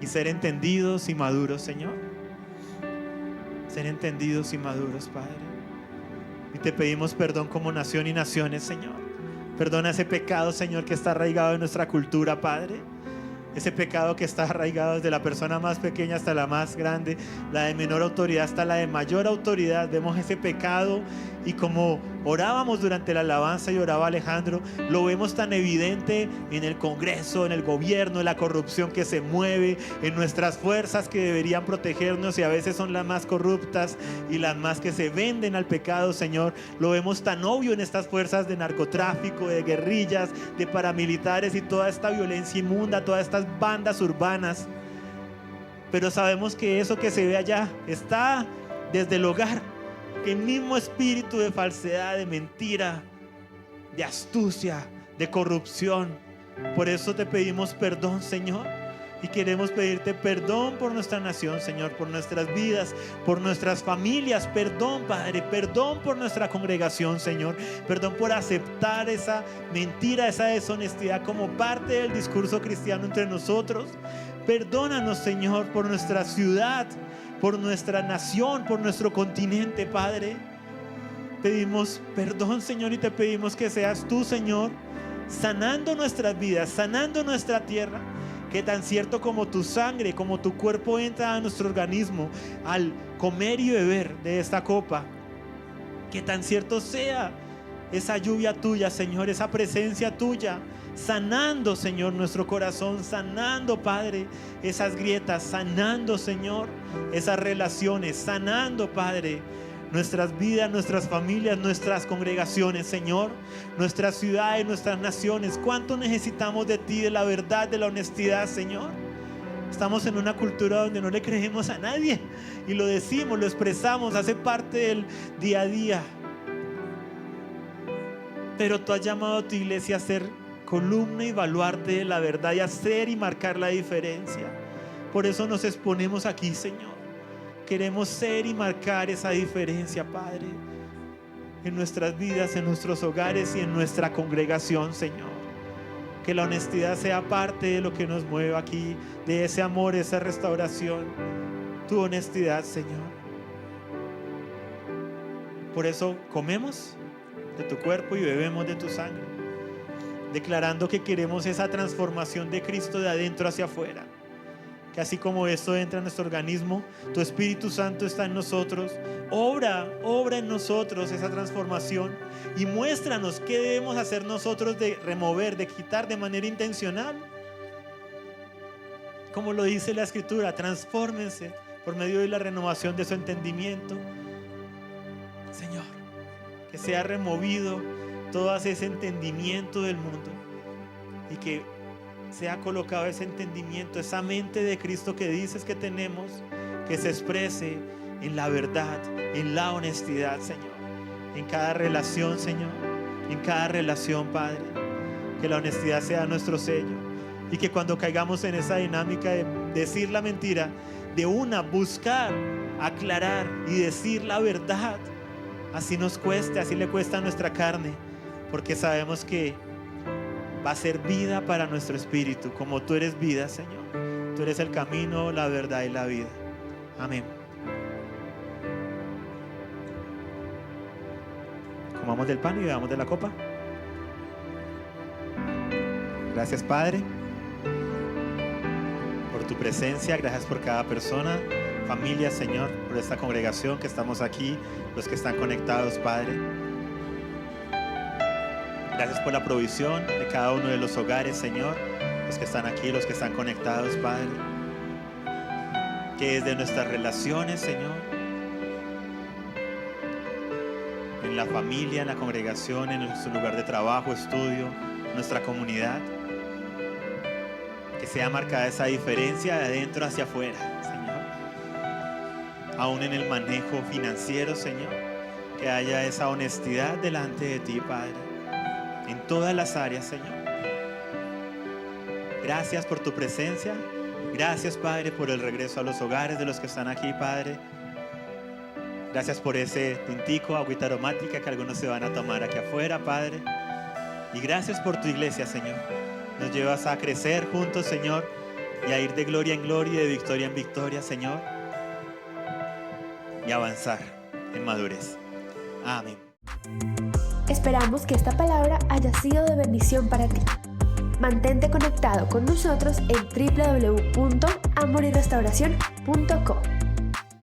Y ser entendidos y maduros, Señor. Ser entendidos y maduros, Padre. Y te pedimos perdón como nación y naciones, Señor. Perdona ese pecado, Señor, que está arraigado en nuestra cultura, Padre. Ese pecado que está arraigado desde la persona más pequeña hasta la más grande, la de menor autoridad hasta la de mayor autoridad. Vemos ese pecado y como orábamos durante la alabanza y oraba Alejandro, lo vemos tan evidente en el Congreso, en el gobierno, en la corrupción que se mueve, en nuestras fuerzas que deberían protegernos y a veces son las más corruptas y las más que se venden al pecado, Señor. Lo vemos tan obvio en estas fuerzas de narcotráfico, de guerrillas, de paramilitares y toda esta violencia inmunda, todas estas bandas urbanas. Pero sabemos que eso que se ve allá está desde el hogar, que el mismo espíritu de falsedad, de mentira, de astucia, de corrupción. Por eso te pedimos perdón, Señor, y queremos pedirte perdón por nuestra nación, Señor, por nuestras vidas, por nuestras familias. Perdón, Padre, perdón por nuestra congregación, Señor. Perdón por aceptar esa mentira, esa deshonestidad como parte del discurso cristiano entre nosotros. Perdónanos, Señor, por nuestra ciudad, por nuestra nación, por nuestro continente, Padre. Pedimos perdón, Señor, y te pedimos que seas tú, Señor, sanando nuestras vidas, sanando nuestra tierra. Que tan cierto como tu sangre, como tu cuerpo entra a nuestro organismo al comer y beber de esta copa, que tan cierto sea esa lluvia tuya, Señor, esa presencia tuya, sanando, Señor, nuestro corazón, sanando, Padre, esas grietas, sanando, Señor, esas relaciones, sanando, Padre, nuestras vidas, nuestras familias, nuestras congregaciones, Señor, nuestras ciudades, nuestras naciones. ¿Cuánto necesitamos de ti, de la verdad, de la honestidad, Señor? Estamos en una cultura donde no le creemos a nadie y lo decimos, lo expresamos, hace parte del día a día. Pero tú has llamado a tu iglesia a ser columna y baluarte de la verdad y hacer y marcar la diferencia. Por eso nos exponemos aquí, Señor. Queremos ser y marcar esa diferencia, Padre, en nuestras vidas, en nuestros hogares y en nuestra congregación, Señor. Que la honestidad sea parte de lo que nos mueve aquí, de ese amor, esa restauración. Tu honestidad, Señor. Por eso comemos de tu cuerpo y bebemos de tu sangre, declarando que queremos esa transformación de Cristo de adentro hacia afuera. Que así como esto entra en nuestro organismo, tu Espíritu Santo está en nosotros. Obra en nosotros esa transformación y muéstranos qué debemos hacer nosotros de remover, de quitar de manera intencional. Como lo dice la Escritura, transfórmense por medio de la renovación de su entendimiento. Señor, que sea removido todo ese entendimiento del mundo y que sea colocado ese entendimiento, esa mente de Cristo que dices que tenemos, que se exprese en la verdad, en la honestidad, Señor, en cada relación, Señor, en cada relación, Padre. Que la honestidad sea nuestro sello y que cuando caigamos en esa dinámica de decir la mentira, de una buscar, aclarar y decir la verdad, así nos cueste, así le cuesta a nuestra carne, porque sabemos que va a ser vida para nuestro espíritu, como tú eres vida, Señor. Tú eres el camino, la verdad y la vida. Amén. Comamos del pan y bebamos de la copa. Gracias, Padre, por tu presencia. Gracias por cada persona, familia, Señor, por esta congregación que estamos aquí, los que están conectados, Padre. Gracias por la provisión de cada uno de los hogares, Señor, los que están aquí, los que están conectados, Padre. Que desde nuestras relaciones, Señor, en la familia, en la congregación, en nuestro lugar de trabajo, estudio, nuestra comunidad, que sea marcada esa diferencia de adentro hacia afuera, Señor. Aún en el manejo financiero, Señor, que haya esa honestidad delante de ti, Padre, en todas las áreas, Señor. Gracias por tu presencia. Gracias, Padre, por el regreso a los hogares de los que están aquí, Padre. Gracias por ese tintico, agüita aromática que algunos se van a tomar aquí afuera, Padre. Y gracias por tu iglesia, Señor. Nos llevas a crecer juntos, Señor, y a ir de gloria en gloria y de victoria en victoria, Señor, y avanzar en madurez. Amén. Esperamos que esta palabra haya sido de bendición para ti. Mantente conectado con nosotros en www.amoryrestauracion.co.